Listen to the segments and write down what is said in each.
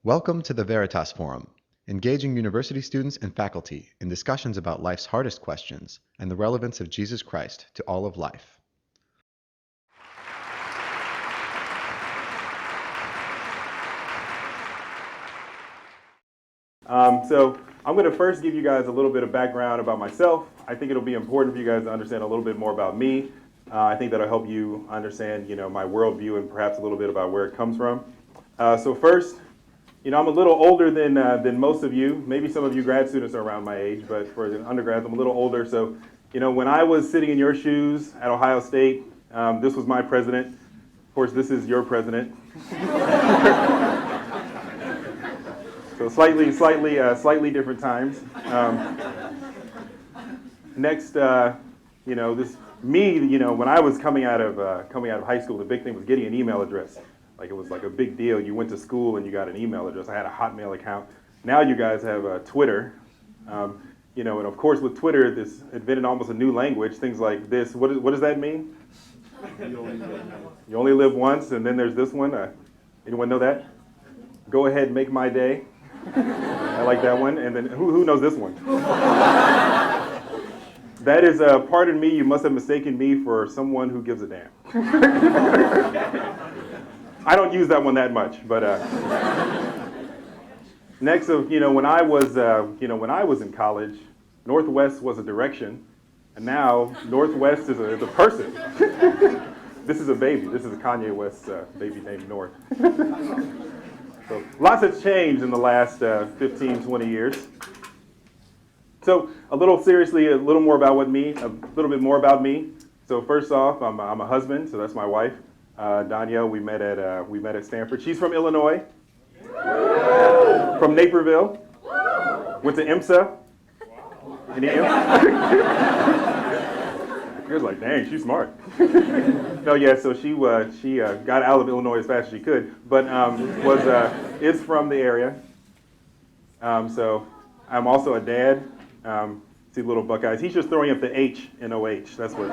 Welcome to the Veritas Forum, engaging university students and faculty in discussions about life's hardest questions and the relevance of Jesus Christ to all of life. So I'm going to first give you guys a little bit of background about myself. I think it'll be important for you guys to understand a little bit more about me. I think that'll help you understand, my worldview and perhaps a little bit about where it comes from. So first, I'm a little older than most of you. Maybe some of you grad students are around my age, but for the undergrads, I'm a little older. So, when I was sitting in your shoes at Ohio State, this was my president. Of course, this is your president. So slightly different times. Next, this me. When I was coming out of high school, the big thing was getting an email address. Like it was like a big deal. You went to school and you got an email address. I had a Hotmail account. Now you guys have Twitter. And of course with Twitter, this invented almost a new language. Things like this. What does that mean? You only live once, and then there's this one. Anyone know that? Go ahead, make my day. I like that one. And then who knows this one? That is, pardon me, you must have mistaken me for someone who gives a damn. I don't use that one that much, but next, when I was in college, Northwest was a direction, and now Northwest is a person. This is a baby. This is a Kanye West baby named North. So lots has changed in the last 15, 20 years. So a little more about me. So first off, I'm a husband, so that's my wife, Danya. We met at Stanford. She's from Illinois, from Naperville. Went to IMSA. Any IMSA? You're like, dang, she's smart. No, yeah. So she got out of Illinois as fast as she could, but is from the area. So I'm also a dad. See little Buckeyes. He's just throwing up the H in OH. That's what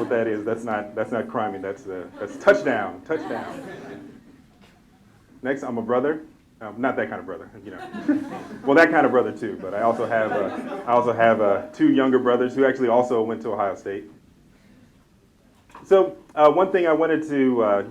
that is. That's not criming. That's touchdown. Next, I'm a brother. Not that kind of brother, Well, that kind of brother too. But I also have two younger brothers who actually also went to Ohio State. So one thing I wanted to,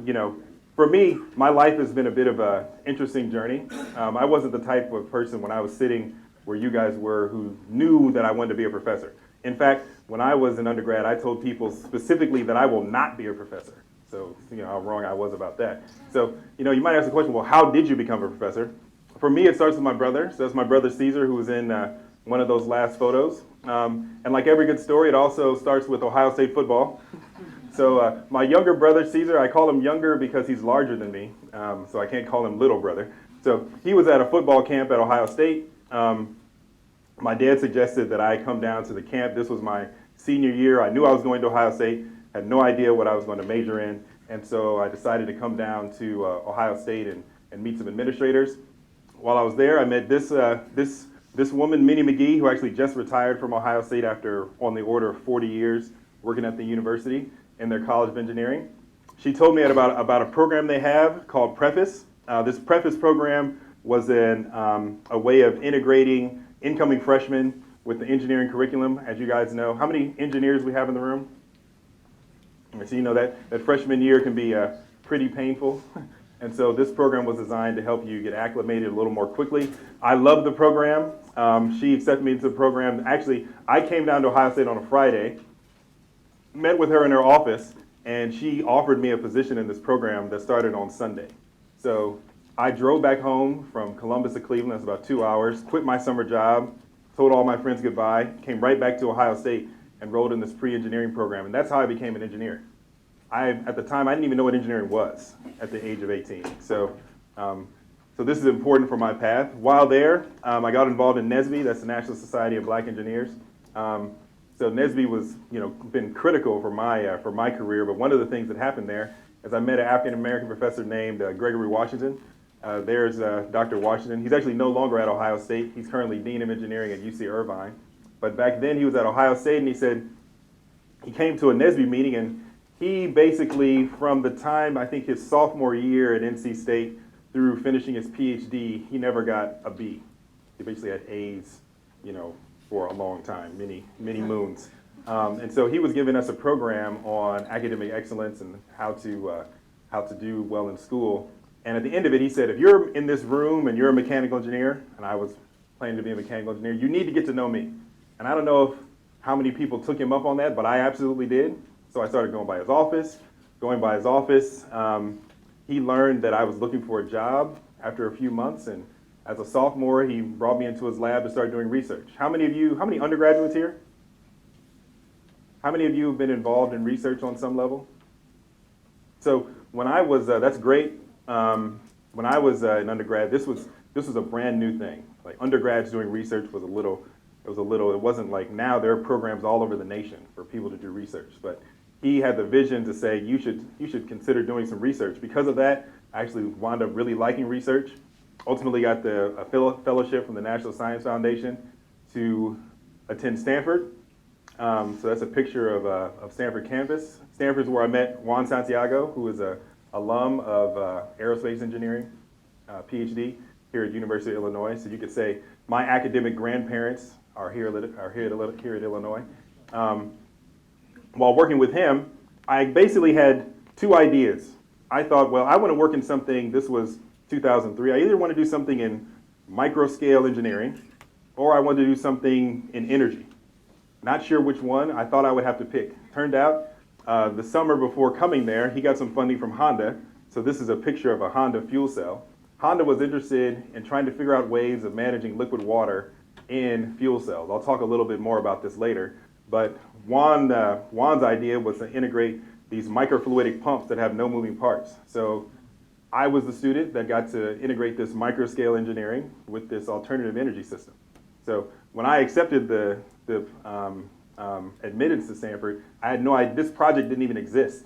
for me, my life has been a bit of an interesting journey. I wasn't the type of person when I was sitting where you guys were who knew that I wanted to be a professor. In fact, when I was an undergrad, I told people specifically that I will not be a professor. So, how wrong I was about that. So, you might ask the question, well, how did you become a professor? For me, it starts with my brother. So that's my brother Caesar, who was in one of those last photos. And like every good story, it also starts with Ohio State football. So my younger brother Caesar, I call him younger because he's larger than me. So I can't call him little brother. So he was at a football camp at Ohio State. My dad suggested that I come down to the camp. This was my senior year. I knew I was going to Ohio State. Had no idea what I was going to major in, and so I decided to come down to Ohio State and meet some administrators. While I was there, I met this woman, Minnie McGee, who actually just retired from Ohio State after on the order of 40 years working at the university in their College of Engineering. She told me about a program they have called Preface. This Preface program was a way of integrating incoming freshmen with the engineering curriculum. As you guys know, how many engineers we have in the room? So that freshman year can be pretty painful. And so this program was designed to help you get acclimated a little more quickly. I love the program. She accepted me into the program. Actually, I came down to Ohio State on a Friday, met with her in her office, and she offered me a position in this program that started on Sunday. So I drove back home from Columbus to Cleveland. That's about 2 hours, quit my summer job, told all my friends goodbye, came right back to Ohio State, enrolled in this pre-engineering program, and that's how I became an engineer. At the time, I didn't even know what engineering was at the age of 18. So this is important for my path. While there, I got involved in NSBE, that's the National Society of Black Engineers. So NSBE was, been critical for my career, but one of the things that happened there is I met an African-American professor named Gregory Washington. There's Dr. Washington. He's actually no longer at Ohio State. He's currently Dean of Engineering at UC Irvine. But back then he was at Ohio State, and he said he came to a NSBE meeting, and he basically, from the time I think his sophomore year at NC State through finishing his PhD, he never got a B. He basically had A's, for a long time, many moons. And so he was giving us a program on academic excellence and how to do well in school. And at the end of it, he said, if you're in this room and you're a mechanical engineer, and I was planning to be a mechanical engineer, you need to get to know me. And I don't know how many people took him up on that, but I absolutely did. So I started going by his office. He learned that I was looking for a job after a few months, and as a sophomore, he brought me into his lab to start doing research. How many undergraduates here? How many of you have been involved in research on some level? So when I was, that's great. When I was an undergrad, this was a brand new thing. Like undergrads doing research it wasn't like now there are programs all over the nation for people to do research. But he had the vision to say, you should consider doing some research. Because of that, I actually wound up really liking research. Ultimately got a fellowship from the National Science Foundation to attend Stanford. So that's a picture of Stanford campus. Stanford's where I met Juan Santiago, who is an alum of aerospace engineering, PhD, here at University of Illinois. So you could say my academic grandparents are here at Illinois. While working with him, I basically had two ideas. I thought, well, I want to work in something, this was 2003, I either want to do something in micro-scale engineering, or I wanted to do something in energy. Not sure which one, I thought I would have to pick. Turned out, the summer before coming there, he got some funding from Honda, so this is a picture of a Honda fuel cell. Honda was interested in trying to figure out ways of managing liquid water in fuel cells. I'll talk a little bit more about this later, but Juan's idea was to integrate these microfluidic pumps that have no moving parts. So I was the student that got to integrate this microscale engineering with this alternative energy system. So when I accepted the admittance to Stanford, I had no idea, this project didn't even exist.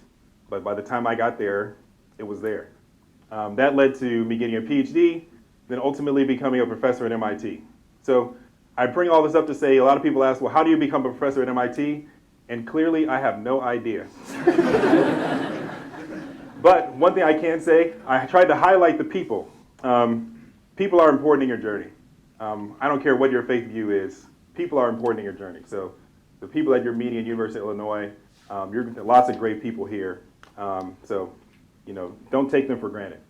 But by the time I got there, it was there. That led to me getting a PhD, then ultimately becoming a professor at MIT. So I bring all this up to say, a lot of people ask, well, how do you become a professor at MIT? And clearly, I have no idea. But one thing I can say, I tried to highlight the people. People are important in your journey. I don't care what your faith view is. People are important in your journey. So the people that you're meeting at University of Illinois, lots of great people here. So, don't take them for granted.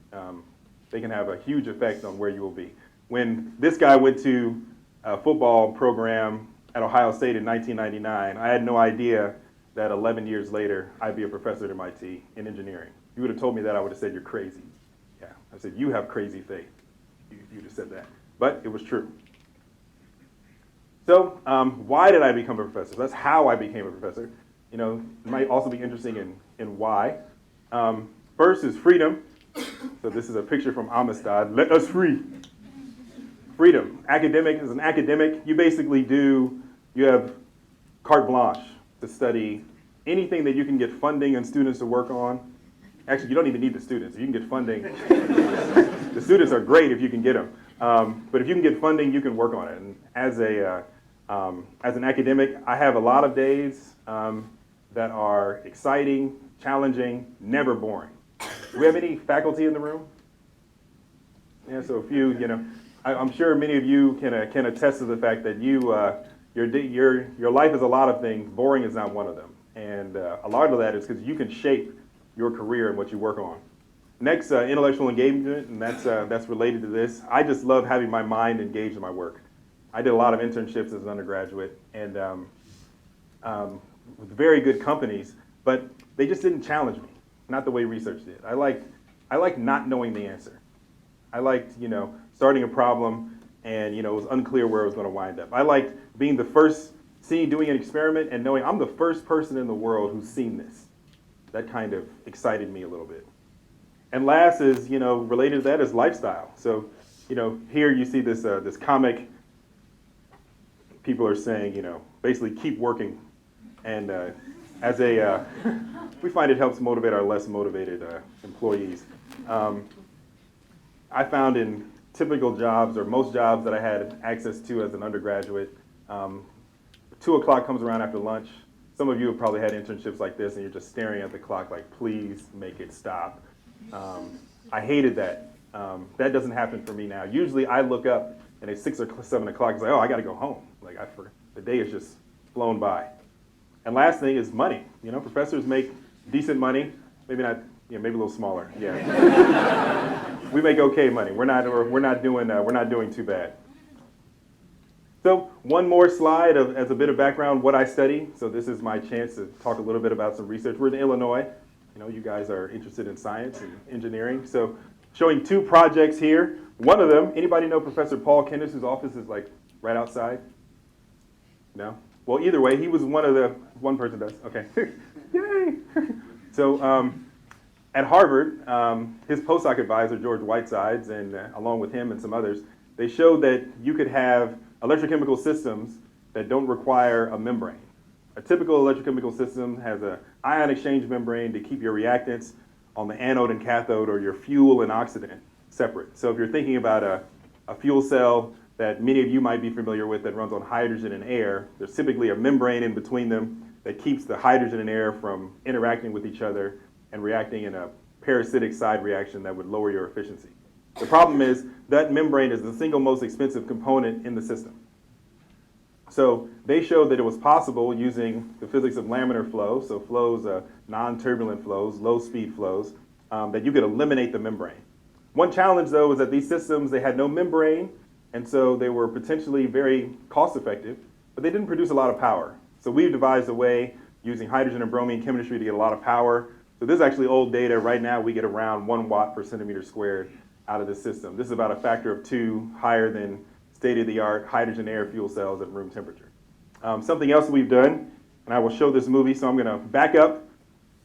They can have a huge effect on where you will be. When this guy went to a football program at Ohio State in 1999, I had no idea that 11 years later, I'd be a professor at MIT in engineering. If you would have told me that, I would have said, you're crazy. Yeah, I said, you have crazy faith. You'd have said that. But it was true. So why did I become a professor? So that's how I became a professor. It might also be interesting in why. First is freedom. So this is a picture from Amistad. Let us free. Freedom. As an academic, you basically you have carte blanche to study anything that you can get funding and students to work on. Actually, you don't even need the students. You can get funding. The students are great if you can get them. But if you can get funding, you can work on it. And as an academic, I have a lot of days that are exciting, challenging, never boring. Do we have any faculty in the room? Yeah, so a few, I'm sure many of you can attest to the fact that your life is a lot of things. Boring is not one of them. And a lot of that is because you can shape your career and what you work on. Next, intellectual engagement, and that's related to this. I just love having my mind engaged in my work. I did a lot of internships as an undergraduate, and with very good companies, but they just didn't challenge me, not the way research did. I liked not knowing the answer. I liked, starting a problem and, it was unclear where it was going to wind up. I liked being the first, doing an experiment and knowing I'm the first person in the world who's seen this. That kind of excited me a little bit. And last is, related to that is lifestyle. So, here you see this comic. People are saying, basically keep working. And we find it helps motivate our less motivated employees. I found in typical jobs, or most jobs that I had access to as an undergraduate, 2 o'clock comes around after lunch. Some of you have probably had internships like this, and you're just staring at the clock like, please make it stop. I hated that. That doesn't happen for me now. Usually I look up and it's 6 or 7 o'clock. It's like, oh, I got to go home. Like I forgot. The day is just flown by. And last thing is money. You know, professors make decent money. Maybe not. Maybe a little smaller. Yeah. We make okay money. We're not doing too bad. So one more slide as a bit of background, what I study. So this is my chance to talk a little bit about some research. We're in Illinois. You know, you guys are interested in science and engineering. So showing 2 projects here. One of them, anybody know Professor Paul Kennis, whose office is like right outside? No? Well, either way, he was one person does. Okay. Yay! So at Harvard, his postdoc advisor, George Whitesides, and along with him and some others, they showed that you could have electrochemical systems that don't require a membrane. A typical electrochemical system has an ion exchange membrane to keep your reactants on the anode and cathode, or your fuel and oxidant, separate. So if you're thinking about a fuel cell that many of you might be familiar with that runs on hydrogen and air, there's typically a membrane in between them that keeps the hydrogen and air from interacting with each other and reacting in a parasitic side reaction that would lower your efficiency. The problem is that membrane is the single most expensive component in the system. So they showed that it was possible using the physics of laminar flow, so flows, non-turbulent flows, low-speed flows, that you could eliminate the membrane. One challenge, though, is that these systems, they had no membrane, and so they were potentially very cost-effective, but they didn't produce a lot of power. So we've devised a way using hydrogen and bromine chemistry to get a lot of power. So this is actually old data. Right now, we get around 1 watt per centimeter squared out of this system. This is about a factor of 2 higher than state-of-the-art hydrogen air fuel cells at room temperature. Something else we've done, and I will show this movie, so I'm going to back up,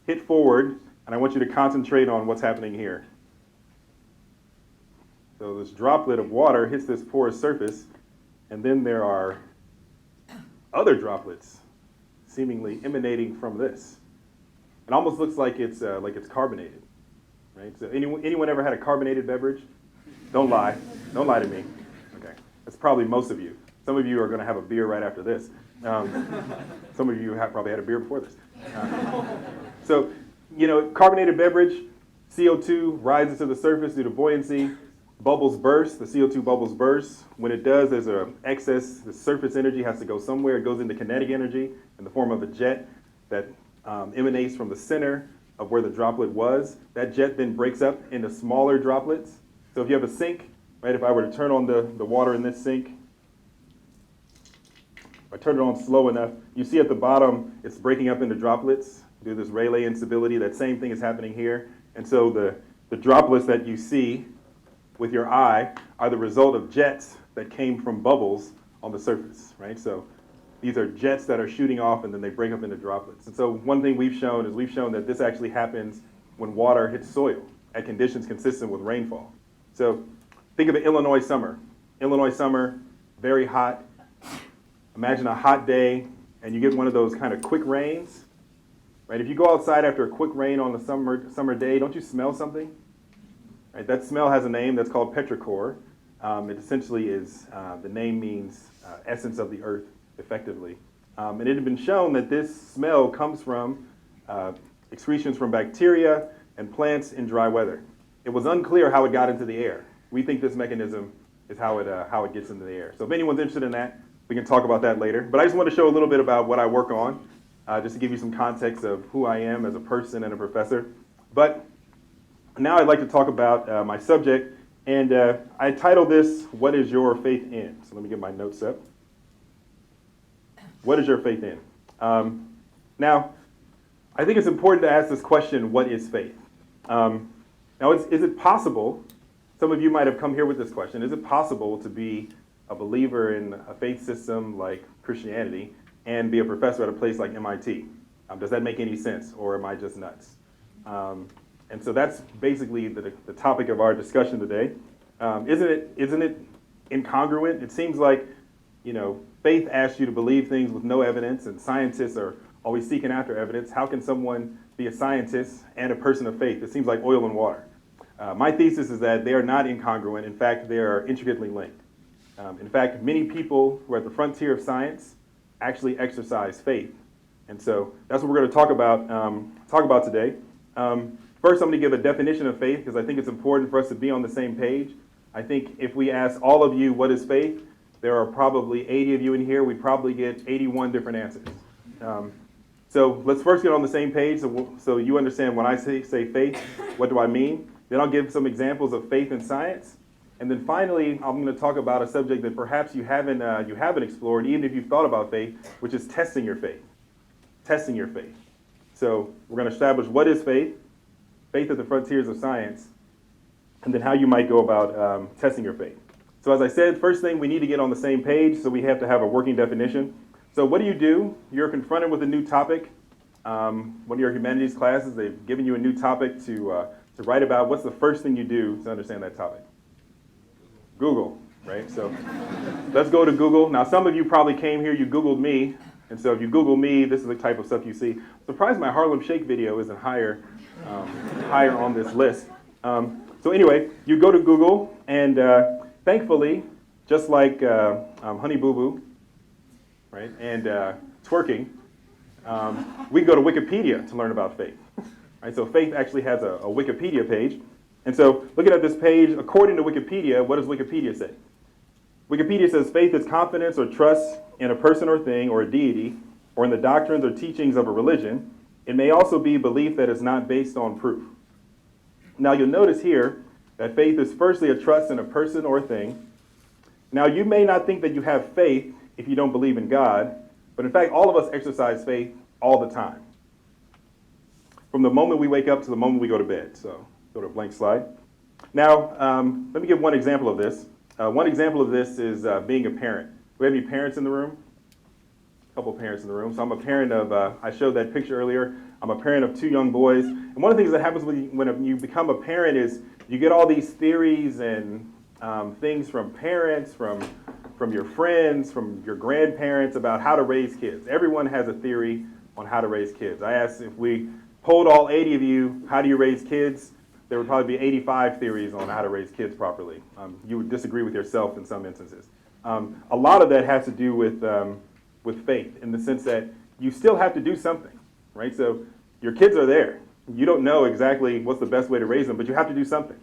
hit forward, and I want you to concentrate on what's happening here. So this droplet of water hits this porous surface, and then there are other droplets seemingly emanating from this. It almost looks like it's carbonated, right? So anyone ever had a carbonated beverage? Don't lie. Don't lie to me. Okay, that's probably most of you. Some of you are going to have a beer right after this. Some of you have probably had a beer before this. So, carbonated beverage, CO2 rises to the surface due to buoyancy. Bubbles burst, the CO2 bubbles burst. When it does, there's an excess, the surface energy has to go somewhere. It goes into kinetic energy in the form of a jet that emanates from the center of where the droplet was. That jet then breaks up into smaller droplets. So if you have a sink, right, if I were to turn on the water in this sink, if I turn it on slow enough, you see at the bottom, it's breaking up into droplets due to this Rayleigh instability. That same thing is happening here. And so the droplets that you see with your eye are the result of jets that came from bubbles on the surface, right? So these are jets that are shooting off and then they break up into droplets. And so one thing we've shown that this actually happens when water hits soil at conditions consistent with rainfall. So think of an Illinois summer. Illinois summer, very hot. Imagine a hot day and you get one of those kind of quick rains, right? If you go outside after a quick rain on the summer day, don't you smell something? Right, that smell has a name that's called petrichor. It essentially is, the name means essence of the earth, effectively. And it had been shown that this smell comes from excretions from bacteria and plants in dry weather. It was unclear how it got into the air. We think this mechanism is how it gets into the air. So if anyone's interested in that, we can talk about that later. But I just want to show a little bit about what I work on, just to give you some context of who I am as a person and a professor. But now I'd like to talk about my subject, and I titled this, What is Your Faith In? So let me get my notes up. What is your faith in? Now, I think it's important to ask this question, what is faith? Now, is it possible, some of you might have come here with this question, is it possible to be a believer in a faith system like Christianity and be a professor at a place like MIT? Does that make any sense, or am I just nuts? And so that's basically the topic of our discussion today. Isn't it incongruent? It seems like, faith asks you to believe things with no evidence, and scientists are always seeking after evidence. How can someone be a scientist and a person of faith? It seems like oil and water. My thesis is that they are not incongruent. In fact, they are intricately linked. In fact, many people who are at the frontier of science actually exercise faith. And so that's what we're going to talk about today. First, I'm going to give a definition of faith because I think it's important for us to be on the same page. I think if we ask all of you what is faith, there are probably 80 of you in here. We'd probably get 81 different answers. So let's first get on the same page so you understand when I say faith, what do I mean? Then I'll give some examples of faith in science. And then finally, I'm going to talk about a subject that perhaps you haven't explored, even if you've thought about faith, which is testing your faith. Testing your faith. So we're going to establish what is faith, faith at the frontiers of science, and then how you might go about testing your faith. So as I said, first thing, we need to get on the same page, so we have to have a working definition. So what do? You're confronted with a new topic. One of your humanities classes, they've given you a new topic to write about. What's the first thing you do to understand that topic? Google, right? So let's go to Google. Now, some of you probably came here, you Googled me, and so if you Google me, this is the type of stuff you see. Surprised my Harlem Shake video isn't higher on this list. So anyway, you go to Google, and thankfully, just like Honey Boo Boo, right, and twerking, we go to Wikipedia to learn about faith. Right, so faith actually has a Wikipedia page. And so looking at this page, according to Wikipedia, what does Wikipedia say? Wikipedia says faith is confidence or trust in a person or thing or a deity or in the doctrines or teachings of a religion. It may also be belief that is not based on proof. Now you'll notice here that faith is firstly a trust in a person or thing. Now you may not think that you have faith if you don't believe in God, but in fact all of us exercise faith all the time. From the moment we wake up to the moment we go to bed. So go to a blank slide. Now, let me give one example of this. One example of this is being a parent. Do we have any parents in the room? A couple of parents in the room. So I'm a parent of, I showed that picture earlier. I'm a parent of 2 young boys. And one of the things that happens when you become a parent is you get all these theories and things from parents, from your friends, from your grandparents about how to raise kids. Everyone has a theory on how to raise kids. I asked if we polled all 80 of you, how do you raise kids? There would probably be 85 theories on how to raise kids properly. You would disagree with yourself in some instances. A lot of that has to do with faith in the sense that you still have to do something, right? So your kids are there. You don't know exactly what's the best way to raise them, but you have to do something.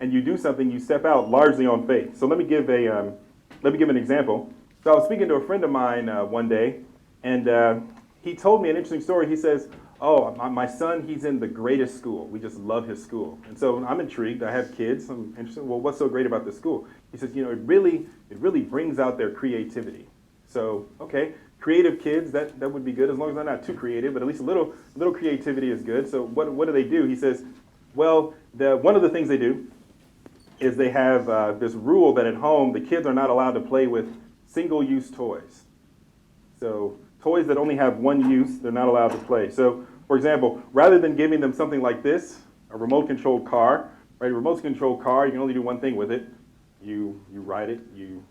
And you do something, you step out largely on faith. So let me give an example. So I was speaking to a friend of mine one day, and he told me an interesting story. He says, oh, my son, he's in the greatest school. We just love his school. And so I'm intrigued. I have kids. I'm interested. Well, what's so great about this school? He says, it really brings out their creativity. So, okay, creative kids, that would be good as long as they're not too creative, but at least a little creativity is good. So what do they do? He says, well, one of the things they do is they have this rule that at home the kids are not allowed to play with single-use toys. So toys that only have one use, they're not allowed to play. So, for example, rather than giving them something like this, a remote-controlled car, right? A remote-controlled car, you can only do one thing with it. You ride it, you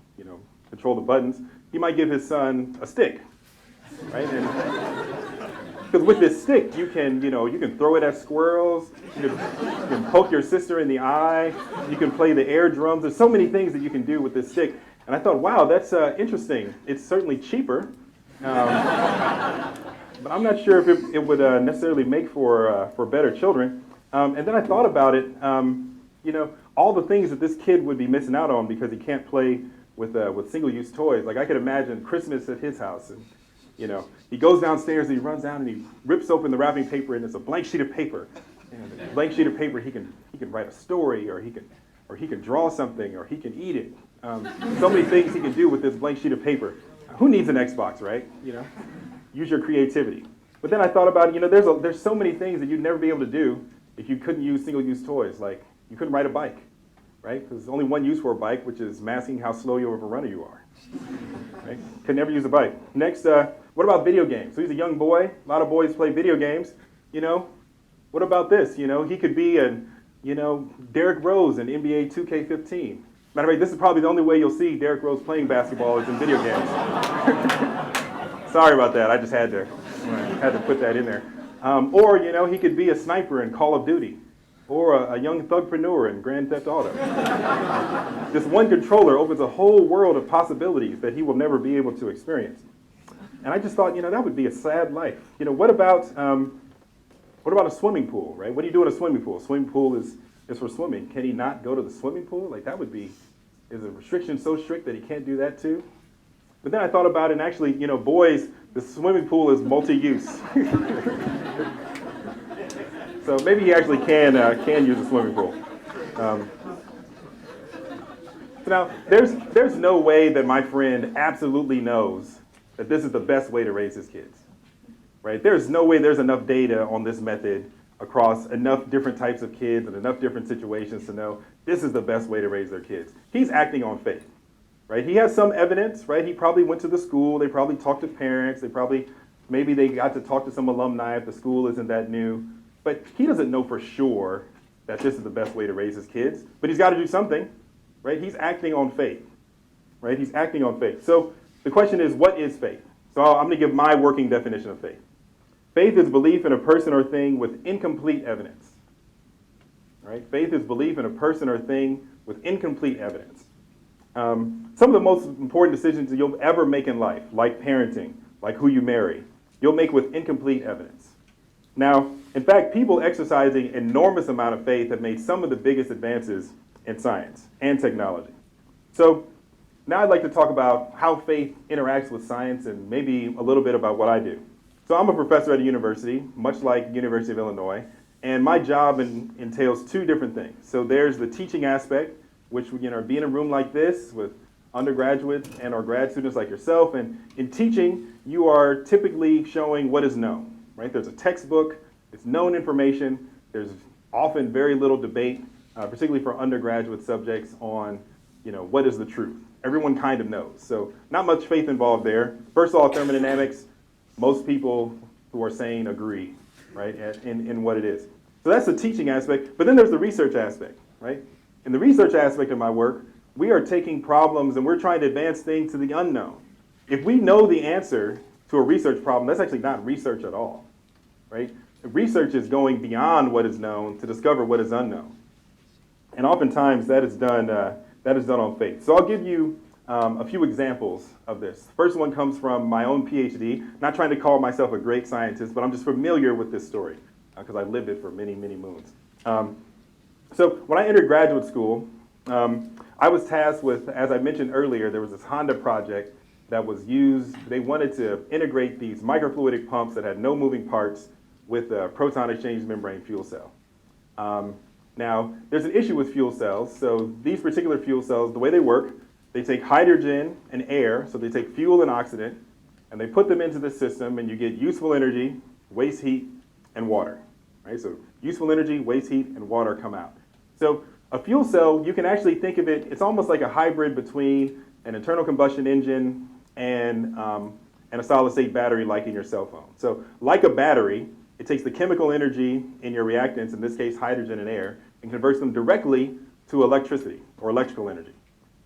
control the buttons. He might give his son a stick, right? Because with this stick, you can throw it at squirrels. You can poke your sister in the eye. You can play the air drums. There's so many things that you can do with this stick. And I thought, wow, that's interesting. It's certainly cheaper. But I'm not sure if it would necessarily make for better children. And then I thought about it, all the things that this kid would be missing out on because he can't play with single-use toys. Like I could imagine Christmas at his house, and he goes downstairs and he runs down and he rips open the wrapping paper and it's a blank sheet of paper. And a blank sheet of paper, he can write a story, or he can draw something, or he can eat it. So many things he can do with this blank sheet of paper. Who needs an Xbox, right? Use your creativity. But then I thought about, there's so many things that you'd never be able to do if you couldn't use single-use toys. Like you couldn't ride a bike, right? Because there's only one use for a bike, which is masking how slow of a runner you are. Right? Could never use a bike. Next, what about video games? So he's a young boy. A lot of boys play video games. What about this? He could be Derrick Rose in NBA 2K15. Matter of fact, this is probably the only way you'll see Derrick Rose playing basketball is in video games. Sorry about that. I just had to put that in there. Or he could be a sniper in Call of Duty, or a young thugpreneur in Grand Theft Auto. This one controller opens a whole world of possibilities that he will never be able to experience. And I just thought, that would be a sad life. What about What about a swimming pool, right? What do you do in a swimming pool? A swimming pool is for swimming. Can he not go to the swimming pool? Like that would be, is a restriction so strict that he can't do that too? But then I thought about it, and actually, boys, the swimming pool is multi-use. So maybe he actually can use a swimming pool. So now, there's no way that my friend absolutely knows that this is the best way to raise his kids, right? There's no way there's enough data on this method across enough different types of kids and enough different situations to know this is the best way to raise their kids. He's acting on faith, right? He has some evidence, right? He probably went to the school. They probably talked to parents. Maybe they got to talk to some alumni if the school isn't that new. But he doesn't know for sure that this is the best way to raise his kids. But he's got to do something, right? He's acting on faith, right? He's acting on faith. So the question is, what is faith? So I'm going to give my working definition of faith. Faith is belief in a person or thing with incomplete evidence, right? Faith is belief in a person or thing with incomplete evidence. Some of the most important decisions that you'll ever make in life, like parenting, like who you marry, you'll make with incomplete evidence. Now, in fact, people exercising enormous amount of faith have made some of the biggest advances in science and technology. So now I'd like to talk about how faith interacts with science and maybe a little bit about what I do. So I'm a professor at a university, much like University of Illinois, and my job entails two different things. So there's the teaching aspect, which be in a room like this with undergraduates and or grad students like yourself, and in teaching, you are typically showing what is known, right? There's a textbook, it's known information, there's often very little debate, particularly for undergraduate subjects on, what is the truth. Everyone kind of knows, so not much faith involved there. First law of thermodynamics, most people who are sane agree, right, in what it is. So that's the teaching aspect, but then there's the research aspect, right? In the research aspect of my work, we are taking problems and we're trying to advance things to the unknown. If we know the answer to a research problem, that's actually not research at all, right? Research is going beyond what is known to discover what is unknown. And oftentimes that is done on faith. So I'll give you a few examples of this. The first one comes from my own PhD. Not trying to call myself a great scientist, but I'm just familiar with this story because I lived it for many, many moons. So when I entered graduate school, I was tasked with, as I mentioned earlier, there was this Honda project that was used. They wanted to integrate these microfluidic pumps that had no moving parts with a proton exchange membrane fuel cell. Now, there's an issue with fuel cells. So these particular fuel cells, the way they work, they take hydrogen and air, so they take fuel and oxidant, and they put them into the system, and you get useful energy, waste heat, and water. Right? So useful energy, waste heat, and water come out. So a fuel cell, you can actually think of it, it's almost like a hybrid between an internal combustion engine and a solid-state battery like in your cell phone. So like a battery, it takes the chemical energy in your reactants, in this case hydrogen and air, and converts them directly to electricity or electrical energy.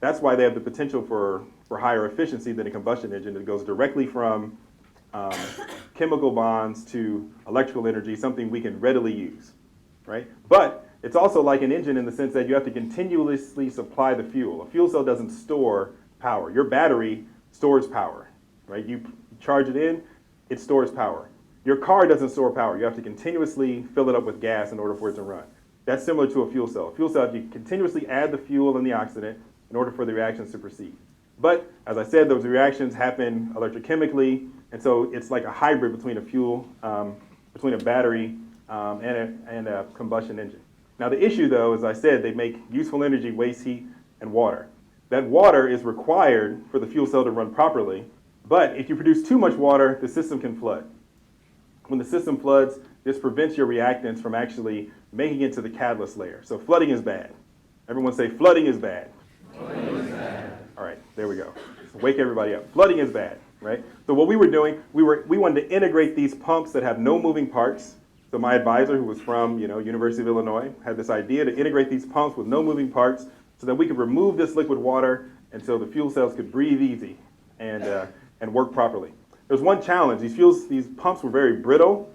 That's why they have the potential for higher efficiency than a combustion engine. It goes directly from chemical bonds to electrical energy, something we can readily use, right? But it's also like an engine in the sense that you have to continuously supply the fuel. A fuel cell doesn't store power. Your battery stores power, right? You charge it in, it stores power. Your car doesn't store power. You have to continuously fill it up with gas in order for it to run. That's similar to a fuel cell. A fuel cell, you continuously add the fuel and the oxidant in order for the reactions to proceed. But as I said, those reactions happen electrochemically, and so it's like a hybrid between a fuel, between a battery and a combustion engine. Now the issue though, as I said, they make useful energy, waste heat, and water. That water is required for the fuel cell to run properly, but if you produce too much water, the system can flood. When the system floods, this prevents your reactants from actually making it to the catalyst layer. So flooding is bad. Everyone say flooding is bad. Flooding is bad. All right, there we go. So wake everybody up. Flooding is bad, right? So what we were doing, we wanted to integrate these pumps that have no moving parts. So my advisor, who was from University of Illinois, had this idea to integrate these pumps with no moving parts so that we could remove this liquid water and so the fuel cells could breathe easy and work properly. There's one challenge. These pumps were very brittle.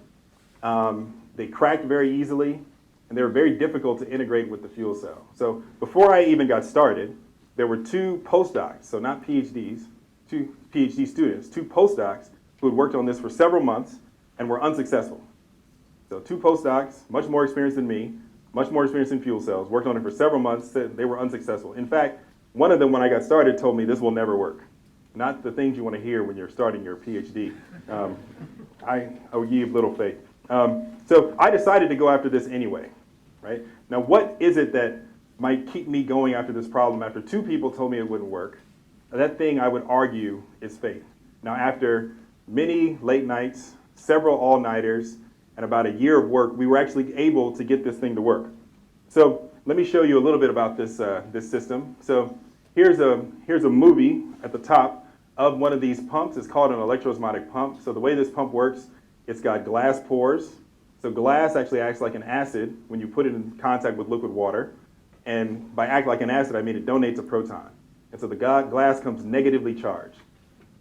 They cracked very easily, and they were very difficult to integrate with the fuel cell. So before I even got started, there were two postdocs, so not PhDs, two PhD students, two postdocs who had worked on this for several months and were unsuccessful. So 2 postdocs, much more experienced than me, much more experience in fuel cells, worked on it for several months, said they were unsuccessful. In fact, one of them, when I got started, told me this will never work. Not the things you want to hear when you're starting your PhD. I would give little faith. So I decided to go after this anyway, right? Now, what is it that might keep me going after this problem after 2 people told me it wouldn't work? That thing, I would argue, is faith. Now, after many late nights, several all-nighters, and about a year of work, we were actually able to get this thing to work. So let me show you a little bit about this, this system. So here's a movie at the top of one of these pumps. It's called an electroosmotic pump. So the way this pump works, it's got glass pores. So glass actually acts like an acid when you put it in contact with liquid water. And by act like an acid, I mean it donates a proton. And so the glass comes negatively charged.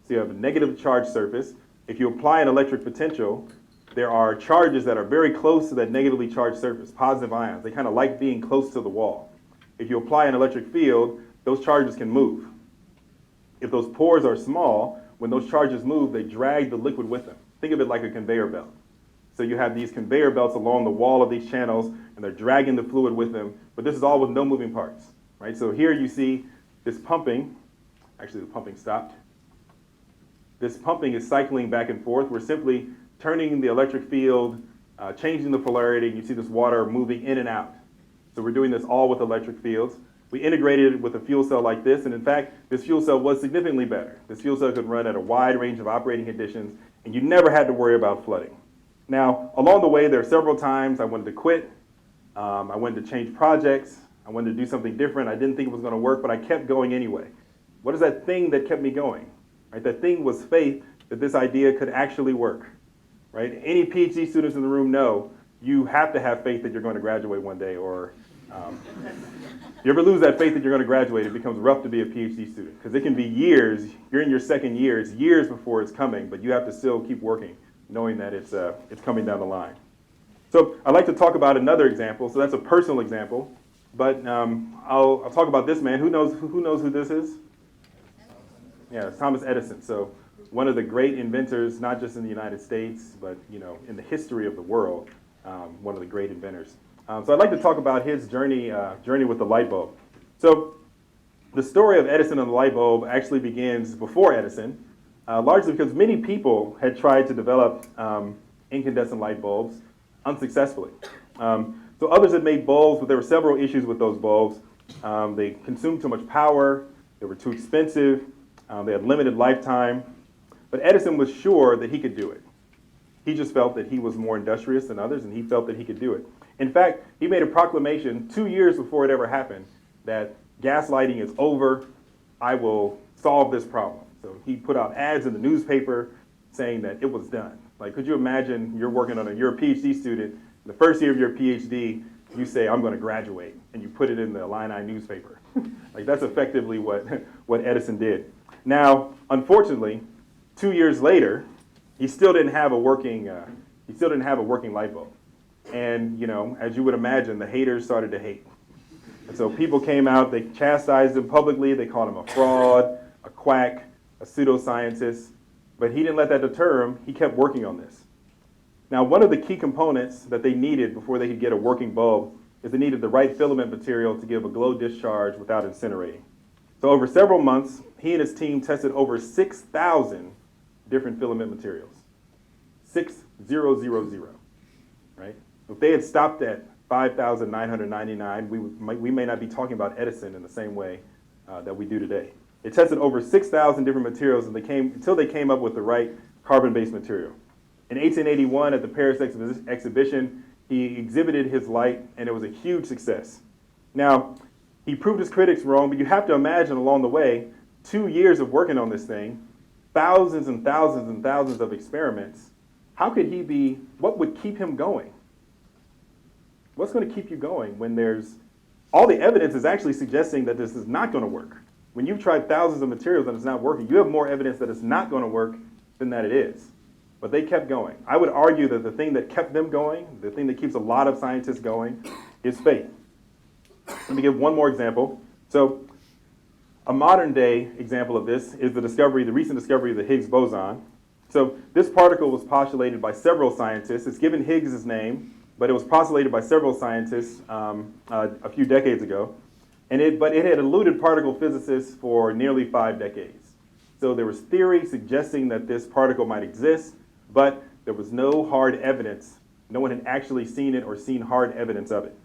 So you have a negative charged surface. If you apply an electric potential, there are charges that are very close to that negatively charged surface, positive ions. They kind of like being close to the wall. If you apply an electric field, those charges can move. If those pores are small, when those charges move, they drag the liquid with them. Think of it like a conveyor belt. So you have these conveyor belts along the wall of these channels, and they're dragging the fluid with them, but this is all with no moving parts, right? So here you see this pumping. Actually, the pumping stopped. This pumping is cycling back and forth. We're simply turning the electric field, changing the polarity, and you see this water moving in and out. So we're doing this all with electric fields. We integrated it with a fuel cell like this, and in fact, this fuel cell was significantly better. This fuel cell could run at a wide range of operating conditions, and you never had to worry about flooding. Now, along the way, there are several times I wanted to quit. I wanted to change projects. I wanted to do something different. I didn't think it was going to work, but I kept going anyway. What is that thing that kept me going? Right? That thing was faith that this idea could actually work. Right? Any PhD students in the room know you have to have faith that you're going to graduate one day, or you ever lose that faith that you're going to graduate, it becomes rough to be a PhD student, because it can be years. You're in your second year. It's years before it's coming, but you have to still keep working, knowing that it's coming down the line. So I'd like to talk about another example. So that's a personal example, but I'll talk about this man. Who knows who this is? Yeah, it's Thomas Edison. So one of the great inventors, not just in the United States, but in the history of the world, one of the great inventors. So I'd like to talk about his journey with the light bulb. So the story of Edison and the light bulb actually begins before Edison, largely because many people had tried to develop incandescent light bulbs unsuccessfully. So others had made bulbs, but there were several issues with those bulbs. They consumed too much power, they were too expensive, they had limited lifetime. But Edison was sure that he could do it. He just felt that he was more industrious than others, and he felt that he could do it. In fact, he made a proclamation 2 years before it ever happened that gaslighting is over. I will solve this problem. So he put out ads in the newspaper saying that it was done. Like, could you imagine you're a PhD student, the first year of your PhD, you say, I'm going to graduate, and you put it in the Illini newspaper. Like, that's effectively what Edison did. Now, unfortunately, 2 years later, he still didn't have a working light bulb. And, as you would imagine, the haters started to hate. And so people came out, they chastised him publicly, they called him a fraud, a quack, a pseudoscientist. But he didn't let that deter him, he kept working on this. Now, one of the key components that they needed before they could get a working bulb is they needed the right filament material to give a glow discharge without incinerating. So over several months, he and his team tested over 6,000 different filament materials. 6,000, right? If they had stopped at 5,999, we may not be talking about Edison in the same way that we do today. They tested over 6,000 different materials until they came up with the right carbon-based material. In 1881, at the Paris exhibition, he exhibited his light, and it was a huge success. Now, he proved his critics wrong, but you have to imagine along the way, 2 years of working on this thing, thousands and thousands and thousands of experiments. What would keep him going? What's going to keep you going when all the evidence is actually suggesting that this is not going to work? When you've tried thousands of materials and it's not working, you have more evidence that it's not going to work than that it is. But they kept going. I would argue that the thing that kept them going, the thing that keeps a lot of scientists going, is faith. Let me give one more example. So a modern day example of this is the recent discovery of the Higgs boson. So this particle was postulated by several scientists. It's given Higgs' name, but it was postulated by several scientists a few decades ago. But it had eluded particle physicists for nearly 5 decades. So there was theory suggesting that this particle might exist, but there was no hard evidence. No one had actually seen it or seen hard evidence of it.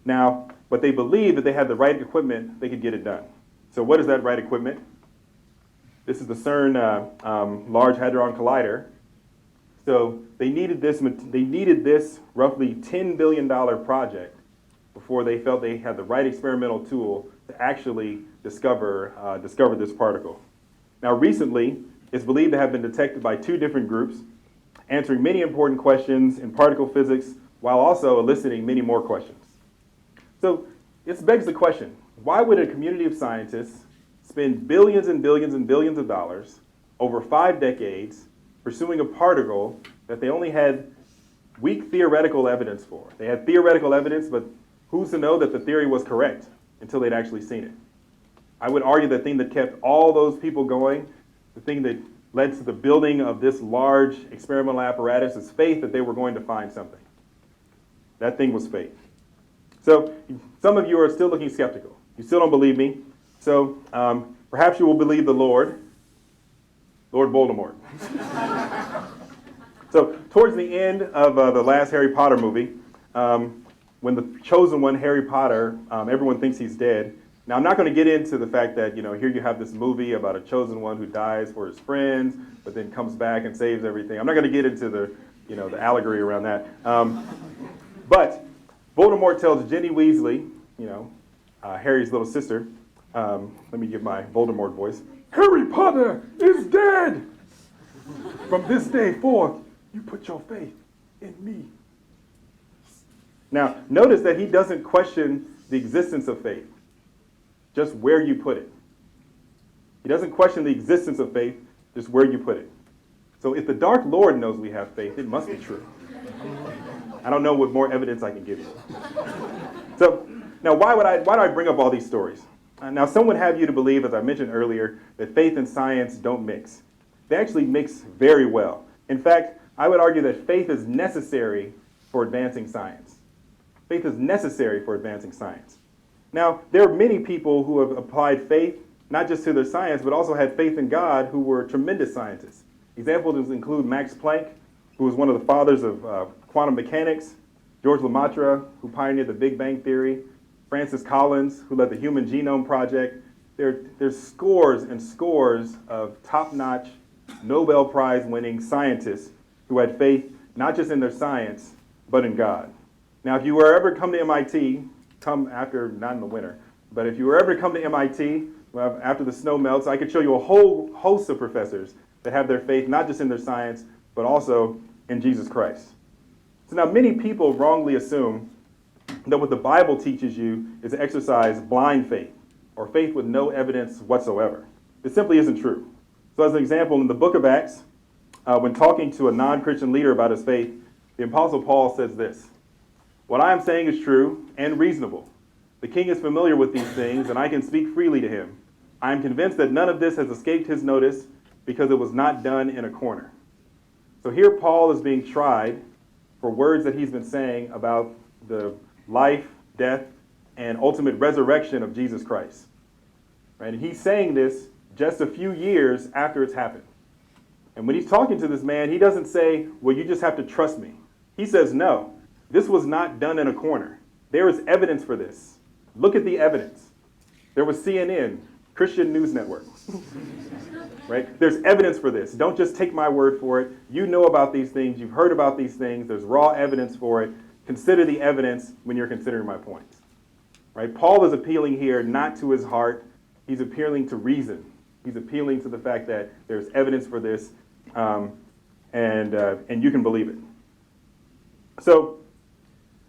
Now, but they believed that they had the right equipment, they could get it done. So what is that right equipment? This is the CERN Large Hadron Collider. So they needed this roughly $10 billion project before they felt they had the right experimental tool to actually discover this particle. Now recently, it's believed to have been detected by 2 different groups, answering many important questions in particle physics while also eliciting many more questions. So it begs the question, why would a community of scientists spend billions and billions and billions of dollars over 5 decades pursuing a particle that they only had weak theoretical evidence for? They had theoretical evidence, but who's to know that the theory was correct until they'd actually seen it? I would argue the thing that kept all those people going, the thing that led to the building of this large experimental apparatus is faith that they were going to find something. That thing was faith. So some of you are still looking skeptical. You still don't believe me. So perhaps you will believe the Lord Voldemort. So towards the end of the last Harry Potter movie, when the chosen one, Harry Potter, everyone thinks he's dead. Now, I'm not going to get into the fact that, here you have this movie about a chosen one who dies for his friends, but then comes back and saves everything. I'm not going to get into the allegory around that. But Voldemort tells Ginny Weasley, Harry's little sister, let me give my Voldemort voice, Harry Potter is dead! From this day forth, you put your faith in me. Now, notice that he doesn't question the existence of faith, just where you put it. He doesn't question the existence of faith, just where you put it. So if the Dark Lord knows we have faith, it must be true. I don't know what more evidence I can give you. So now why do I bring up all these stories? Now some would have you to believe, as I mentioned earlier, that faith and science don't mix. They actually mix very well. In fact, I would argue that faith is necessary for advancing science. Faith is necessary for advancing science. Now, there are many people who have applied faith, not just to their science, but also had faith in God, who were tremendous scientists. Examples include Max Planck, who was one of the fathers of quantum mechanics, George Lemaitre, who pioneered the Big Bang Theory, Francis Collins, who led the Human Genome Project. There's scores and scores of top-notch, Nobel Prize-winning scientists who had faith not just in their science, but in God. Now, if you were ever come to MIT, not in the winter, but if you were ever to come to MIT after the snow melts, I could show you a whole host of professors that have their faith not just in their science, but also in Jesus Christ. So now many people wrongly assume that what the Bible teaches you is to exercise blind faith, or faith with no evidence whatsoever. It simply isn't true. So as an example, in the book of Acts, when talking to a non-Christian leader about his faith, the Apostle Paul says this: "What I am saying is true and reasonable. The king is familiar with these things, and I can speak freely to him. I am convinced that none of this has escaped his notice because it was not done in a corner." So here Paul is being tried for words that he's been saying about the life, death, and ultimate resurrection of Jesus Christ. Right? And he's saying this just a few years after it's happened. And when he's talking to this man, he doesn't say, "Well, you just have to trust me." He says, "No, this was not done in a corner. There is evidence for this. Look at the evidence. There was CNN, Christian News Network." Right? There's evidence for this. Don't just take my word for it. You know about these things. You've heard about these things. There's raw evidence for it. Consider the evidence when you're considering my points. Right? Paul is appealing here not to his heart. He's appealing to reason. He's appealing to the fact that there's evidence for this, and you can believe it. So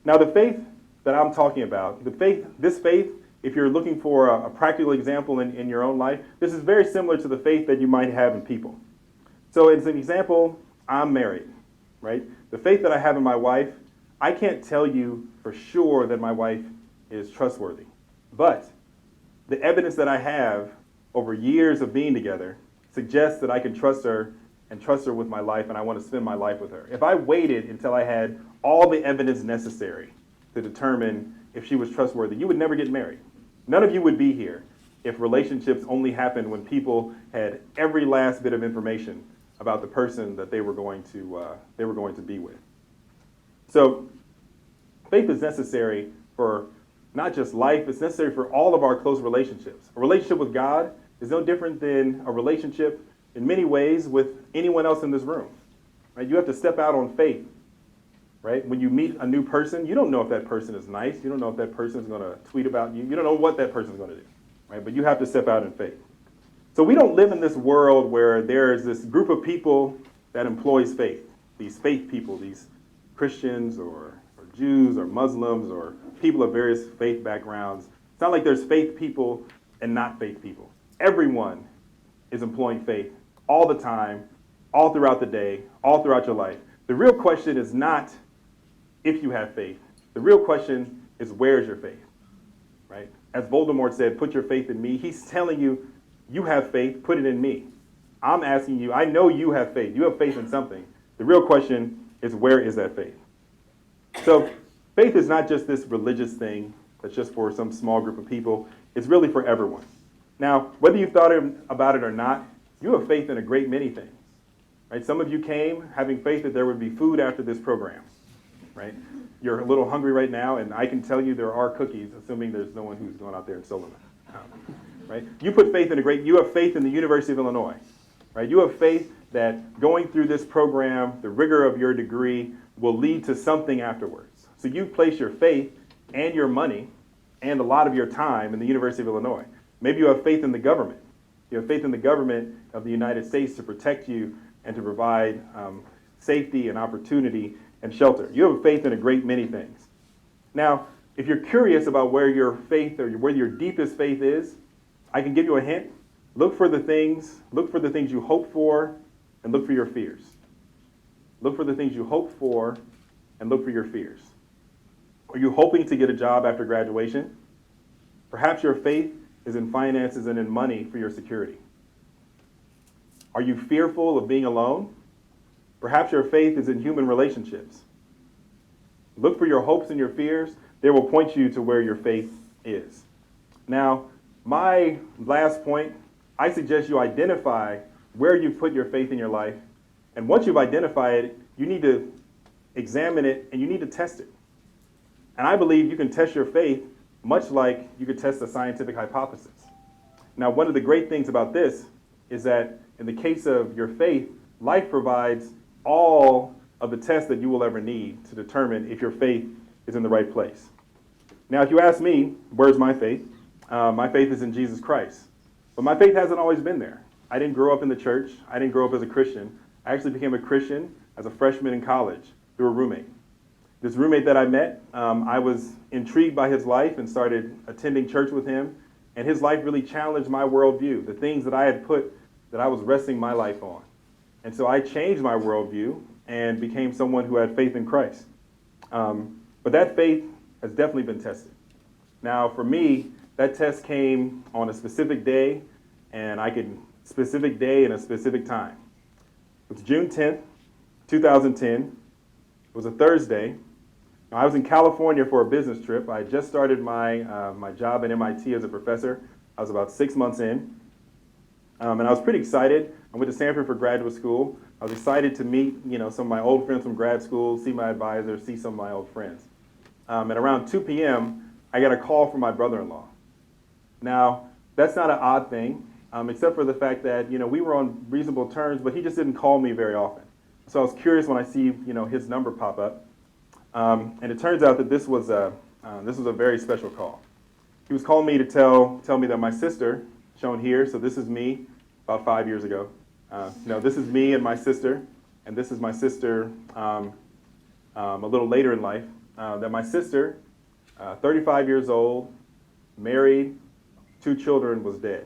now the faith that I'm talking about, this faith, if you're looking for a practical example in your own life, this is very similar to the faith that you might have in people. So as an example, I'm married, right? The faith that I have in my wife, I can't tell you for sure that my wife is trustworthy. But the evidence that I have over years of being together suggests that I can trust her and trust her with my life, and I want to spend my life with her. If I waited until I had all the evidence necessary to determine if she was trustworthy, you would never get married. None of you would be here if relationships only happened when people had every last bit of information about the person that they were going to be with. So faith is necessary for not just life, it's necessary for all of our close relationships. A relationship with God is no different than a relationship in many ways with anyone else in this room. Right? You have to step out on faith. Right? When you meet a new person, you don't know if that person is nice. You don't know if that person is going to tweet about you. You don't know what that person is going to do. Right? But you have to step out in faith. So we don't live in this world where there's this group of people that employs faith. These faith people, these Christians or Jews or Muslims or people of various faith backgrounds. It's not like there's faith people and not faith people. Everyone is employing faith all the time, all throughout the day, all throughout your life. The real question is not if you have faith. The real question is, where's your faith? Right? As Voldemort said, put your faith in me. He's telling you, you have faith, put it in me. I'm asking you, I know you have faith. You have faith in something. The real question is, where is that faith? So faith is not just this religious thing that's just for some small group of people. It's really for everyone. Now, whether you thought about it or not, you have faith in a great many things. Right? Some of you came having faith that there would be food after this program. Right? You're a little hungry right now, and I can tell you there are cookies, assuming there's no one who's going out there and selling them. Right? You have faith in the University of Illinois. Right? You have faith that going through this program, the rigor of your degree will lead to something afterwards. So you place your faith and your money and a lot of your time in the University of Illinois. Maybe you have faith in the government. You have faith in the government of the United States to protect you and to provide safety and opportunity and shelter. You have faith in a great many things. Now, if you're curious about where your faith or where your deepest faith is, I can give you a hint. Look for the things you hope for, and look for your fears. Look for the things you hope for, and look for your fears. Are you hoping to get a job after graduation? Perhaps your faith is in finances and in money for your security. Are you fearful of being alone? Perhaps your faith is in human relationships. Look for your hopes and your fears. They will point you to where your faith is. Now, my last point, I suggest you identify where you've put your faith in your life. And once you've identified it, you need to examine it and you need to test it. And I believe you can test your faith much like you could test a scientific hypothesis. Now, one of the great things about this is that in the case of your faith, life provides all of the tests that you will ever need to determine if your faith is in the right place. Now, if you ask me, where's my faith? My faith is in Jesus Christ. But my faith hasn't always been there. I didn't grow up in the church. I didn't grow up as a Christian. I actually became a Christian as a freshman in college through a roommate. This roommate that I met, I was intrigued by his life and started attending church with him. And his life really challenged my worldview, the things that I was resting my life on. And so I changed my worldview and became someone who had faith in Christ. But that faith has definitely been tested. Now, for me, that test came on a specific day, and specific day and a specific time. It was June 10th, 2010. It was a Thursday. Now, I was in California for a business trip. I had just started my job at MIT as a professor. I was about 6 months in. And I was pretty excited. I went to Stanford for graduate school. I was excited to meet, some of my old friends from grad school, see my advisor, see some of my old friends. At around 2 p.m., I got a call from my brother-in-law. Now, that's not an odd thing, except for the fact that, we were on reasonable terms, but he just didn't call me very often. So I was curious when I see, his number pop up. And it turns out that this was a very special call. He was calling me to tell me that my sister, shown here, so this is me about 5 years ago. This is me and my sister, and this is my sister a little later in life, that my sister, 35 years old, married, 2 children, was dead.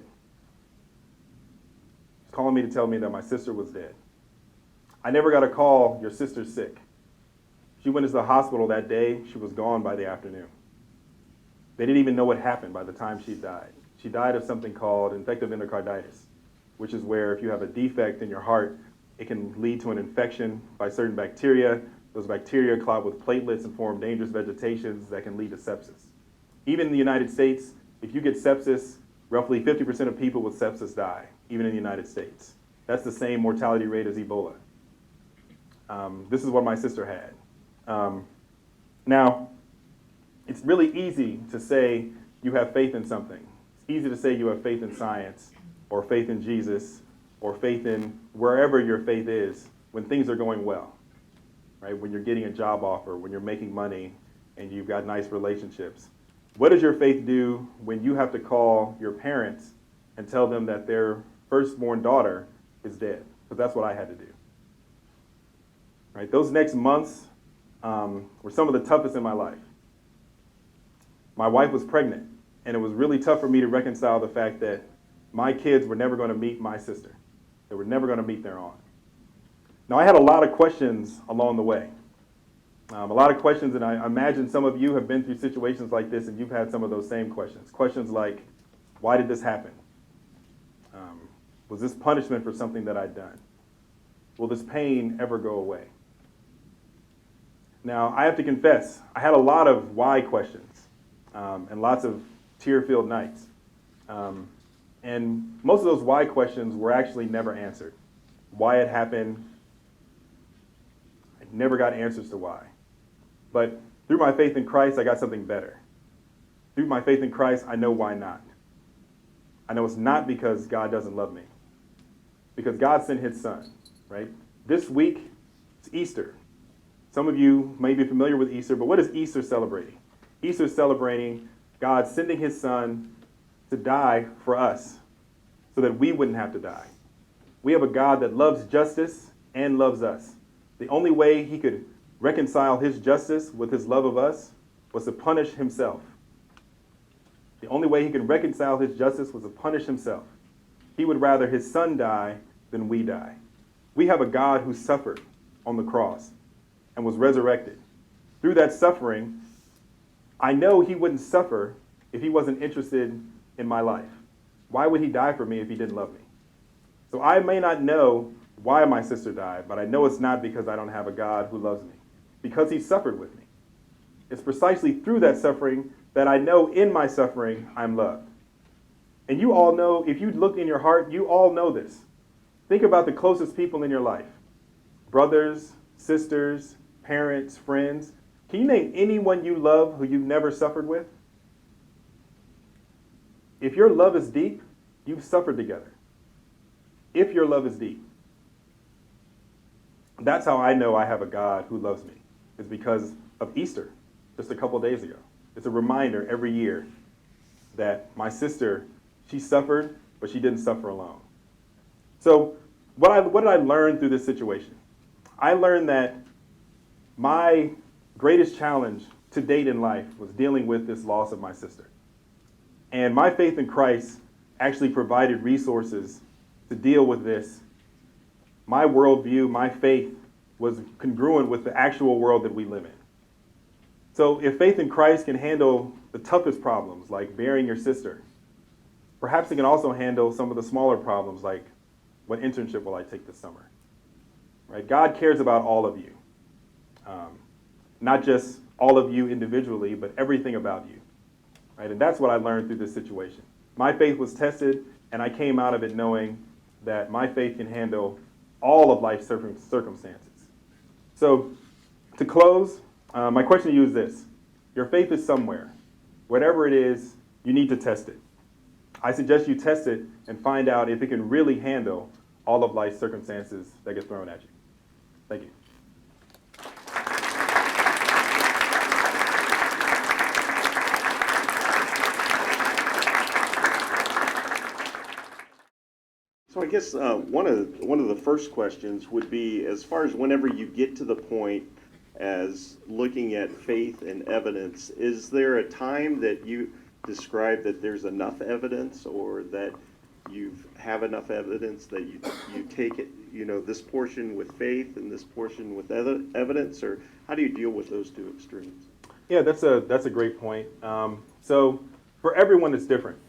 He's calling me to tell me that my sister was dead. I never got a call, your sister's sick. She went into the hospital that day. She was gone by the afternoon. They didn't even know what happened by the time she died. She died of something called infective endocarditis, which is where if you have a defect in your heart, It can lead to an infection by certain bacteria. Those bacteria clot with platelets and form dangerous vegetations that can lead to sepsis. Even in the United States, if you get sepsis, roughly 50% of people with sepsis die, even in the United States. That's the same mortality rate as Ebola. This is what my sister had. Now, it's really easy to say you have faith in something. It's easy to say you have faith in science, or faith in Jesus, or faith in wherever your faith is when things are going well, right? When you're getting a job offer, when you're making money, and you've got nice relationships. What does your faith do when you have to call your parents and tell them that their firstborn daughter is dead? Because that's what I had to do. Right? Those next months were some of the toughest in my life. My wife was pregnant, and it was really tough for me to reconcile the fact that my kids were never going to meet my sister. They were never going to meet their aunt. Now, I had a lot of questions along the way. A lot of questions, and I imagine some of you have been through situations like this, and you've had some of those same questions. Questions like, why did this happen? Was this punishment for something that I'd done? Will this pain ever go away? Now, I have to confess, I had a lot of why questions and lots of tear-filled nights. And most of those why questions were actually never answered. Why it happened, I never got answers to why. But through my faith in Christ, I got something better. Through my faith in Christ, I know why not. I know it's not because God doesn't love me. Because God sent his son, right? This week, it's Easter. Some of you may be familiar with Easter, but what is Easter celebrating? Easter is celebrating God sending his son to die for us so that we wouldn't have to die. We have a God that loves justice and loves us. The only way he could reconcile his justice with his love of us was to punish himself. The only way he could reconcile his justice was to punish himself. He would rather his son die than we die. We have a God who suffered on the cross and was resurrected. Through that suffering, I know he wouldn't suffer if he wasn't interested in my life. Why would he die for me if he didn't love me? So I may not know why my sister died, but I know it's not because I don't have a God who loves me, because he suffered with me. It's precisely through that suffering that I know in my suffering I'm loved. And you all know, if you look in your heart, you all know this. Think about the closest people in your life. Brothers, sisters, parents, friends. Can you name anyone you love who you've never suffered with? If your love is deep, you've suffered together. If your love is deep. That's how I know I have a God who loves me. It's because of Easter, just a couple days ago. It's a reminder every year that my sister, she suffered, but she didn't suffer alone. So what did I learn through this situation? I learned that my greatest challenge to date in life was dealing with this loss of my sister. And my faith in Christ actually provided resources to deal with this. My worldview, my faith was congruent with the actual world that we live in. So if faith in Christ can handle the toughest problems, like burying your sister, perhaps it can also handle some of the smaller problems, like what internship will I take this summer? Right? God cares about all of you. Not just all of you individually, but everything about you. Right? And that's what I learned through this situation. My faith was tested, and I came out of it knowing that my faith can handle all of life's circumstances. So to close, my question to you is this. Your faith is somewhere. Whatever it is, you need to test it. I suggest you test it and find out if it can really handle all of life's circumstances that get thrown at you. Thank you. So I guess one of the first questions would be, as far as whenever you get to the point as looking at faith and evidence, is there a time that you describe that there's enough evidence, or that you have enough evidence that you take it, this portion with faith and this portion with evidence, or how do you deal with those two extremes? Yeah, that's a great point. So for everyone, it's different.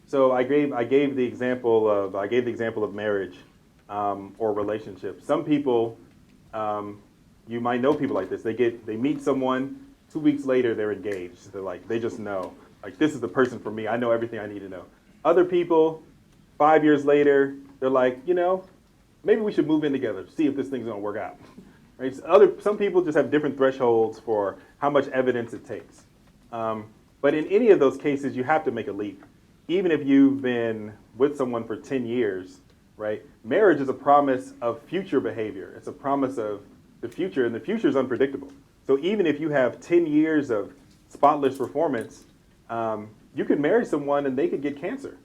So I gave the example of marriage. or relationships. Some people, you might know people like this. They meet someone, 2 weeks later they're engaged. They just know, like, this is the person for me. I know everything I need to know. Other people, 5 years later, they're like, maybe we should move in together, see if this thing's gonna work out. Right? Some people just have different thresholds for how much evidence it takes. But in any of those cases, you have to make a leap. Even if you've been with someone for 10 years, right? Marriage is a promise of future behavior. It's a promise of the future, and the future is unpredictable. So even if you have 10 years of spotless performance, you could marry someone and they could get cancer.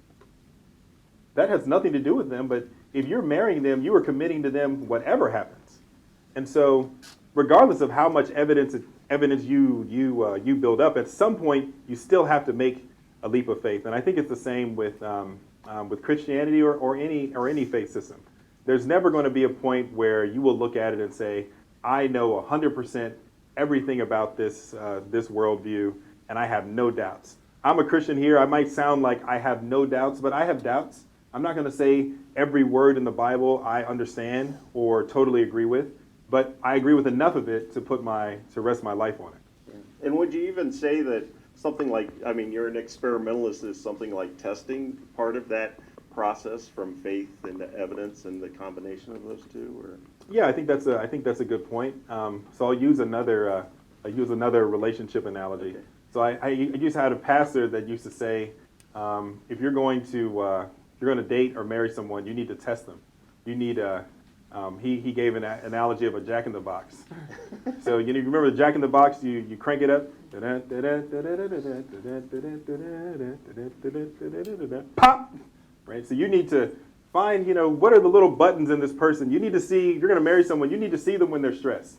That has nothing to do with them, but if you're marrying them, you are committing to them whatever happens. And so regardless of how much evidence you build up, at some point you still have to make a leap of faith. And I think it's the same with Christianity or any faith system. There's never going to be a point where you will look at it and say, I know 100% everything about this worldview, and I have no doubts. I'm a Christian here. I might sound like I have no doubts, but I have doubts. I'm not going to say every word in the Bible I understand or totally agree with, but I agree with enough of it to rest my life on it. And would you even say that something like, you're an experimentalist, is something like testing part of that process from faith into evidence and the combination of those two? Or? Yeah, I think that's a good point. So I'll use another relationship analogy. Okay. So I used to have a pastor that used to say, if you're going to date or marry someone, you need to test them. You need he gave an analogy of a Jack in the Box. So you remember the Jack in the Box? You crank it up, pop. Right. So you need to find what are the little buttons in this person. You need to see. You're going to marry someone. You need to see them when they're stressed.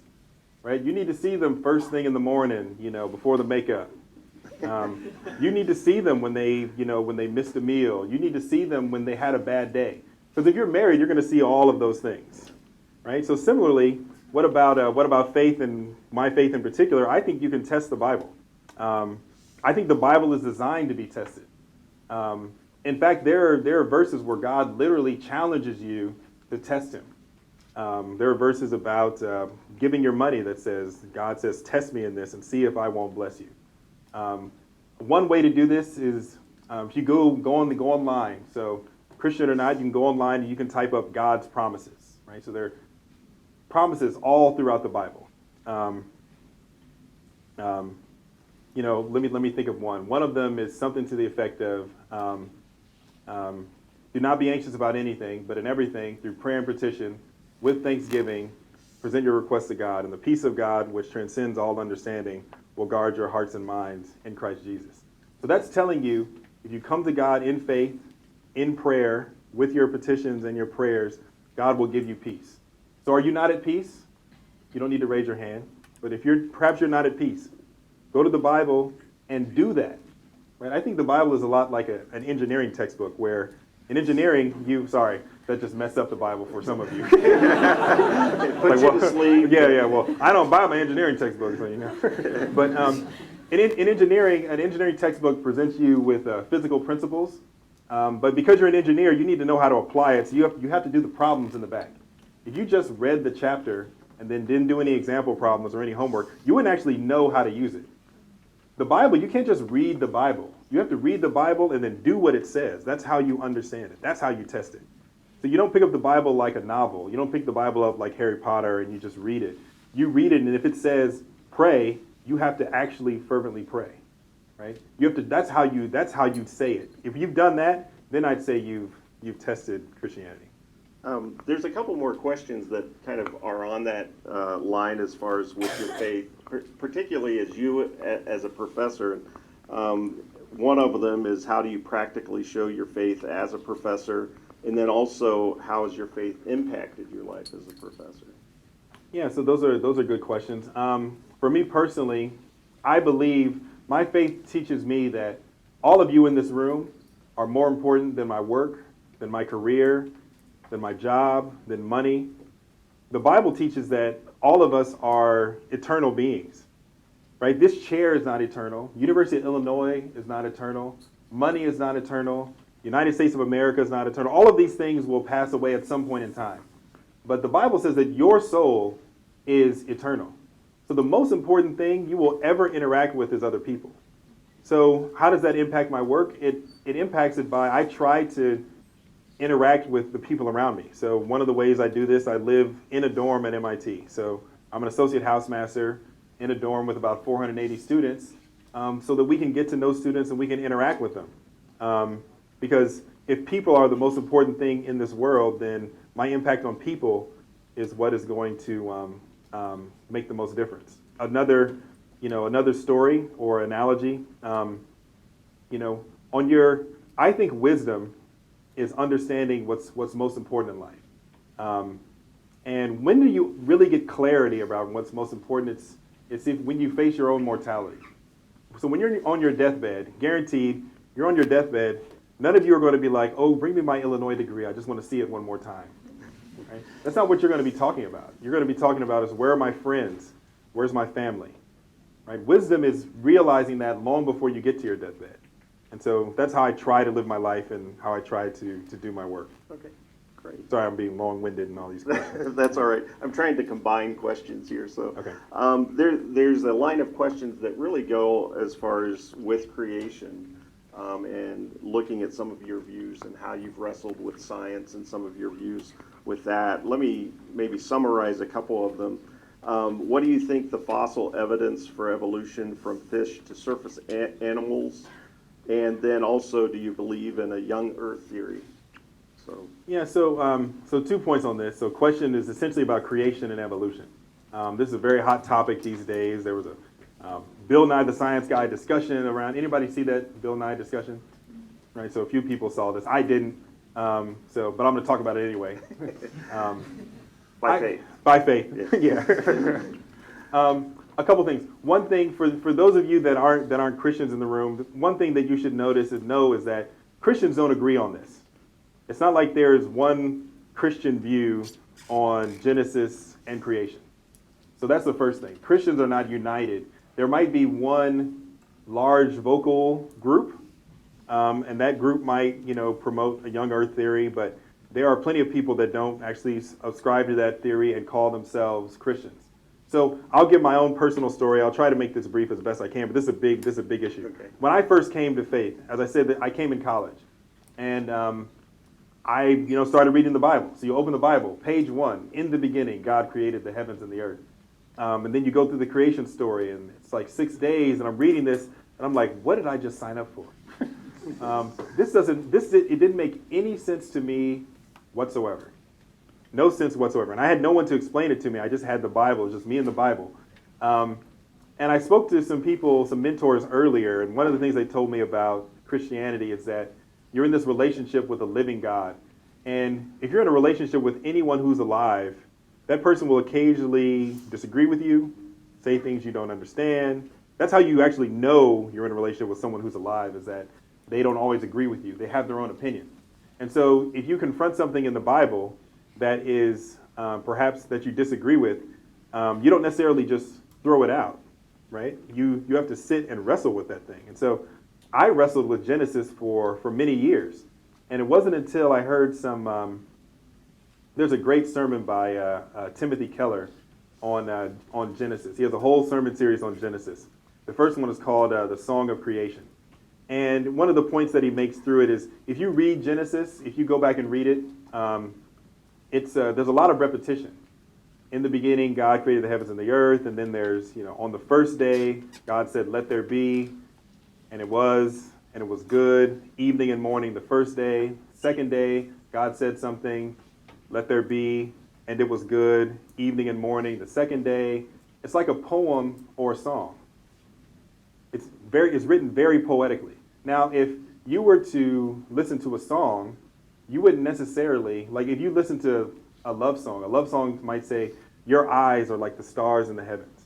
Right. You need to see them first thing in the morning. Before the makeup. You need to see them when they missed a meal. You need to see them when they had a bad day. Because if you're married, you're going to see all of those things, right? So similarly, what about faith, and my faith in particular? I think you can test the Bible. I think the Bible is designed to be tested. In fact, there are verses where God literally challenges you to test Him. There are verses about giving your money that God says, test me in this and see if I won't bless you. One way to do this is if you go online. So Christian or not, you can go online and you can type up God's promises, right? So there are promises all throughout the Bible. Let me think of one. One of them is something to the effect of, do not be anxious about anything, but in everything, through prayer and petition, with thanksgiving, present your requests to God, and the peace of God, which transcends all understanding, will guard your hearts and minds in Christ Jesus. So that's telling you, if you come to God in faith, in prayer, with your petitions and your prayers, God will give you peace. So are you not at peace? You don't need to raise your hand. But if perhaps you're not at peace, go to the Bible and do that. Right? I think the Bible is a lot like an engineering textbook, where in engineering, that just messed up the Bible for some of you. Put you to sleep. Yeah. Well, I don't buy my engineering textbooks, so But in engineering, an engineering textbook presents you with physical principles. But because you're an engineer, you need to know how to apply it. So you have to do the problems in the back. If you just read the chapter and then didn't do any example problems or any homework, you wouldn't actually know how to use it. The Bible, you can't just read the Bible. You have to read the Bible and then do what it says. That's how you understand it. That's how you test it. So you don't pick up the Bible like a novel. You don't pick the Bible up like Harry Potter and you just read it. You read it, and if it says pray, you have to actually fervently pray. Right? That's how you say it. If you've done that, then I'd say you've tested Christianity. There's a couple more questions that kind of are on that line as far as with your faith, particularly as you as a professor. One of them is, how do you practically show your faith as a professor? And then also, how has your faith impacted your life as a professor? Yeah, so those are good questions. For me personally, I believe my faith teaches me that all of you in this room are more important than my work, than my career, than my job, than money. The Bible teaches that all of us are eternal beings, right? This chair is not eternal. University of Illinois is not eternal. Money is not eternal. United States of America is not eternal. All of these things will pass away at some point in time. But the Bible says that your soul is eternal. So the most important thing you will ever interact with is other people. So how does that impact my work? It impacts it by, I try to interact with the people around me. So one of the ways I do this, I live in a dorm at MIT. So I'm an associate housemaster in a dorm with about 480 students, so that we can get to know students and we can interact with them. Because if people are the most important thing in this world, then my impact on people is what is going to make the most difference. Another story or analogy, I think wisdom is understanding what's most important in life. And when do you really get clarity about what's most important? It's when you face your own mortality. So when you're on your deathbed, guaranteed, you're on your deathbed, none of you are going to be like, oh, bring me my Illinois degree. I just want to see it one more time. Right? That's not what you're going to be talking about. You're going to be talking about is where are my friends? Where's my family? Right? Wisdom is realizing that long before you get to your deathbed. And so that's how I try to live my life and how I try to do my work. Okay, great. Sorry, I'm being long-winded in all these questions. That's all right. I'm trying to combine questions here. So Okay. there's a line of questions that really go as far as with creation and looking at some of your views and how you've wrestled with science and some of your views with that. Let me maybe summarize a couple of them. What do you think the fossil evidence for evolution from fish to surface animals? And then also, do you believe in a young Earth theory? So 2 points on this. So question is essentially about creation and evolution. This is a very hot topic these days. There was a Bill Nye the Science Guy discussion around. Anybody see that Bill Nye discussion? Right. So a few people saw this. I didn't. But I'm going to talk about it anyway. By faith. By faith. Yeah. A couple things. One thing for those of you that aren't Christians in the room, one thing that you should know is that Christians don't agree on this. It's not like there's one Christian view on Genesis and creation. So that's the first thing. Christians are not united. There might be one large vocal group, and that group might, promote a young Earth theory, but there are plenty of people that don't actually ascribe to that theory and call themselves Christians. So I'll give my own personal story. I'll try to make this brief as best I can, but this is a big issue. Okay. When I first came to faith, as I said, I came in college, and I started reading the Bible. So you open the Bible, page 1, in the beginning, God created the heavens and the earth. And then you go through the creation story, and it's like 6 days, and I'm reading this, and I'm like, what did I just sign up for? It didn't make any sense to me whatsoever. No sense whatsoever. And I had no one to explain it to me. I just had the Bible. It was just me and the Bible. And I spoke to some people, some mentors earlier, and one of the things they told me about Christianity is that you're in this relationship with a living God. And if you're in a relationship with anyone who's alive, that person will occasionally disagree with you, say things you don't understand. That's how you actually know you're in a relationship with someone who's alive, is that they don't always agree with you. They have their own opinion. And so if you confront something in the Bible that is perhaps that you disagree with, you don't necessarily just throw it out, right? You have to sit and wrestle with that thing. And so I wrestled with Genesis for many years. And it wasn't until I heard there's a great sermon by Timothy Keller on Genesis. He has a whole sermon series on Genesis. The first one is called The Song of Creation. And one of the points that he makes through it is, if you read Genesis, if you go back and read it, there's a lot of repetition. In the beginning, God created the heavens and the earth, and then there's, on the first day, God said, let there be, and it was good. Evening and morning, the first day. Second day, God said something, let there be, and it was good. Evening and morning, the second day. It's like a poem or a song. It's written very poetically. Now, if you were to listen to a song, you wouldn't necessarily, like if you listen to a love song might say, your eyes are like the stars in the heavens,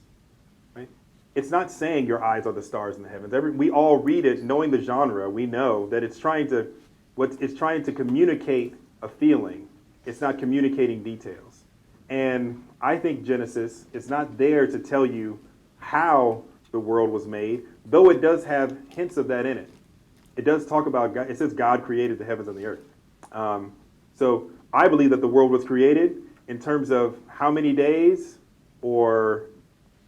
right? It's not saying your eyes are the stars in the heavens. We all read it knowing the genre. We know that it's trying to communicate a feeling. It's not communicating details. And I think Genesis is not there to tell you how the world was made, though it does have hints of that in it. it does talk about God. It says God created the heavens and the earth. So I believe that the world was created. In terms of how many days, or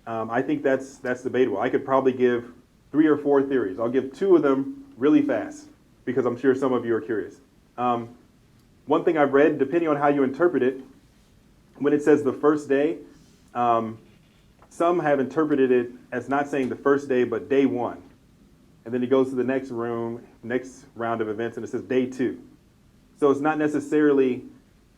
I think that's debatable. I could probably give 3 or 4 theories. I'll give 2 of them really fast because I'm sure some of you are curious. One thing I've read, depending on how you interpret it, when it says the first day, some have interpreted it as not saying the first day, but day 1. And then it goes to the next round of events, and it says day 2. So it's not necessarily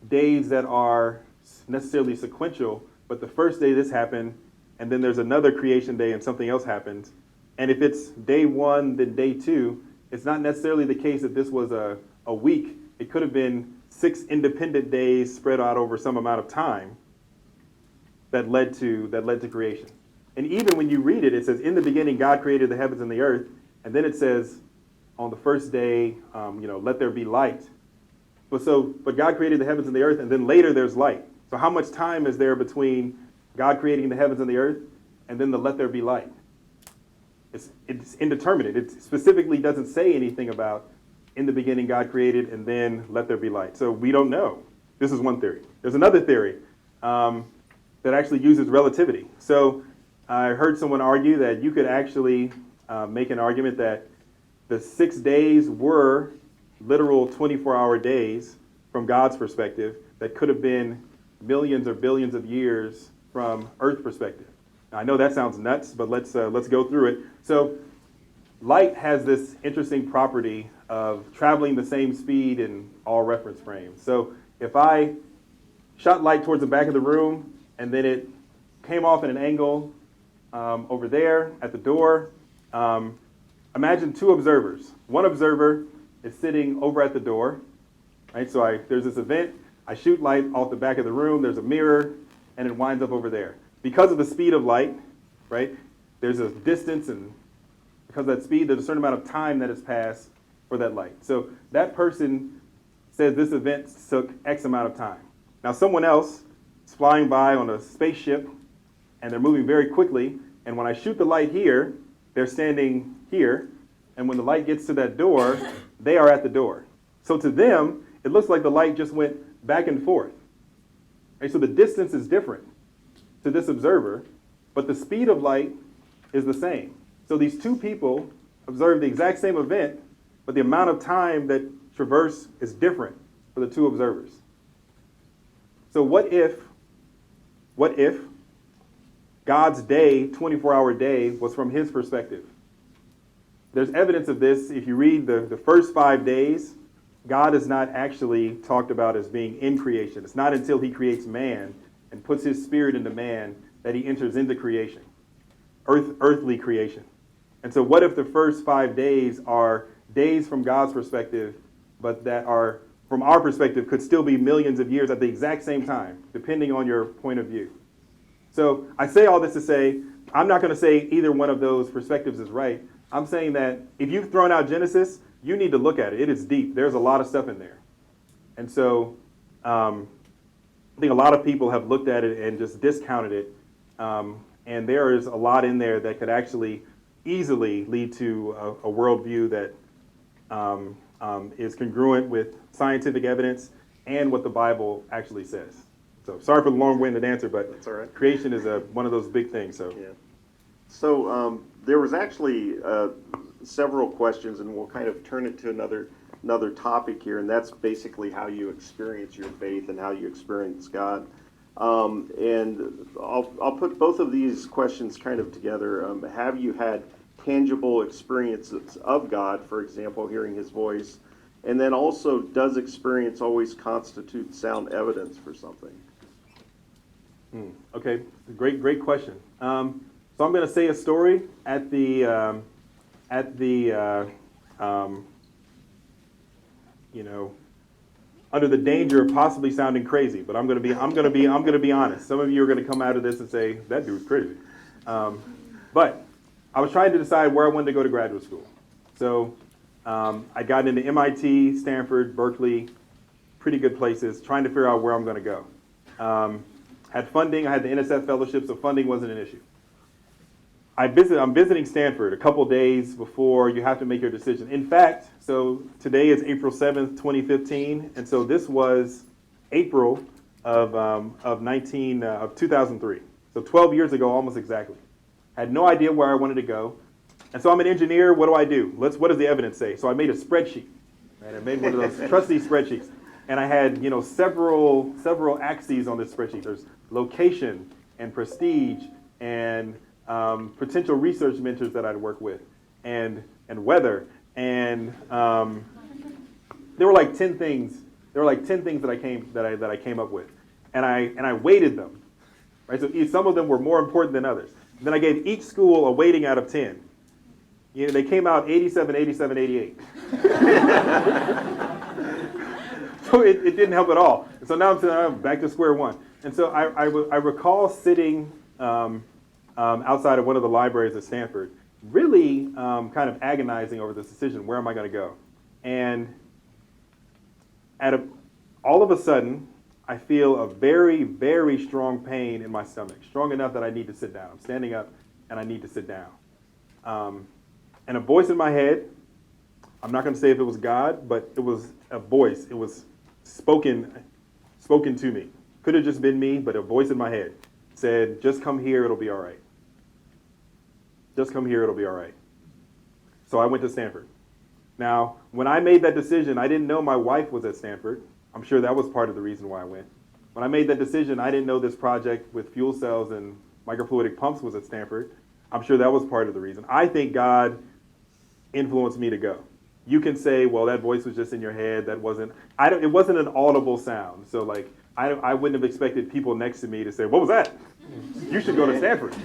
days that are necessarily sequential, but the first day this happened, and then there's another creation day and something else happens. And if it's day 1, then day 2, it's not necessarily the case that this was a week. It could have been 6 independent days spread out over some amount of time that led to creation. And even when you read it, it says, in the beginning, God created the heavens and the earth. And then it says, on the first day, let there be light. But God created the heavens and the earth, and then later there's light. So how much time is there between God creating the heavens and the earth and then the let there be light? It's indeterminate. It specifically doesn't say anything about in the beginning God created and then let there be light. So we don't know. This is one theory. There's another theory that actually uses relativity. So I heard someone argue that you could actually make an argument that the 6 days were literal 24-hour days from God's perspective that could have been millions or billions of years from Earth perspective. Now, I know that sounds nuts, but let's go through it. So light has this interesting property of traveling the same speed in all reference frames. So if I shot light towards the back of the room and then it came off at an angle over there at the door, imagine 2 observers. One observer is sitting over at the door, right? So there's this event, I shoot light off the back of the room, there's a mirror, and it winds up over there. Because of the speed of light, right, there's a distance, and because of that speed, there's a certain amount of time that has passed for that light. So that person says this event took X amount of time. Now someone else is flying by on a spaceship, and they're moving very quickly, and when I shoot the light here, they're standing here, and when the light gets to that door, they are at the door. So to them, it looks like the light just went back and forth. Right? So the distance is different to this observer, but the speed of light is the same. So these 2 people observe the exact same event, but the amount of time that traverse is different for the 2 observers. So what if God's day, 24-hour day, was from his perspective? There's evidence of this. If you read the first 5 days, God is not actually talked about as being in creation. It's not until he creates man and puts his spirit into man that he enters into creation, earthly creation. And so what if the first 5 days are days from God's perspective, but that are, from our perspective, could still be millions of years at the exact same time, depending on your point of view? So I say all this to say, I'm not going to say either one of those perspectives is right. I'm saying that if you've thrown out Genesis, you need to look at it. It is deep. There's a lot of stuff in there. And so I think a lot of people have looked at it and just discounted it. And there is a lot in there that could actually easily lead to a worldview that is congruent with scientific evidence and what the Bible actually says. So sorry for the long-winded answer, but that's all right. Creation is one of those big things. So yeah. So there was actually several questions, and we'll kind of turn it to another topic here, and that's basically how you experience your faith and how you experience God. And I'll put both of these questions kind of together. Have you had tangible experiences of God, for example, hearing his voice? And then also, does experience always constitute sound evidence for something? Okay, great question. So I'm going to say a story at the under the danger of possibly sounding crazy, but I'm going to be honest. Some of you are going to come out of this and say that dude's crazy. But I was trying to decide where I wanted to go to graduate school. So I got into MIT, Stanford, Berkeley, pretty good places, trying to figure out where I'm going to go. Had funding. I had the NSF fellowship, so funding wasn't an issue. I'm visiting Stanford a couple days before you have to make your decision. In fact, so today is April 7th, 2015, and so this was April of 2003. So 12 years ago, almost exactly. Had no idea where I wanted to go. And so I'm an engineer. What do? What does the evidence say? So I made a spreadsheet. Right? I made one of those trusty spreadsheets. And I had, several axes on this spreadsheet. There's location and prestige and potential research mentors that I'd work with, and weather, and there were like 10 things. There were like 10 things that I came up with, and I weighted them. Right, so some of them were more important than others. Then I gave each school a weighting out of 10. They came out 87, 87, 88. So it didn't help at all. And so now I'm back to square one. And so I recall sitting outside of one of the libraries at Stanford, really kind of agonizing over this decision. Where am I going to go? And all of a sudden, I feel a very, very strong pain in my stomach, strong enough that I need to sit down. I'm standing up, and I need to sit down. And a voice in my head, I'm not going to say if it was God, but it was a voice. It was spoken to me. Could have just been me, but a voice in my head said, just come here, it'll be all right. Just come here, it'll be all right. So I went to Stanford. Now, when I made that decision, I didn't know my wife was at Stanford. I'm sure that was part of the reason why I went. When I made that decision, I didn't know this project with fuel cells and microfluidic pumps was at Stanford. I'm sure that was part of the reason. I think God influenced me to go. You can say, well, that voice was just in your head. It wasn't an audible sound. So like, I wouldn't have expected people next to me to say, what was that? You should go to Stanford.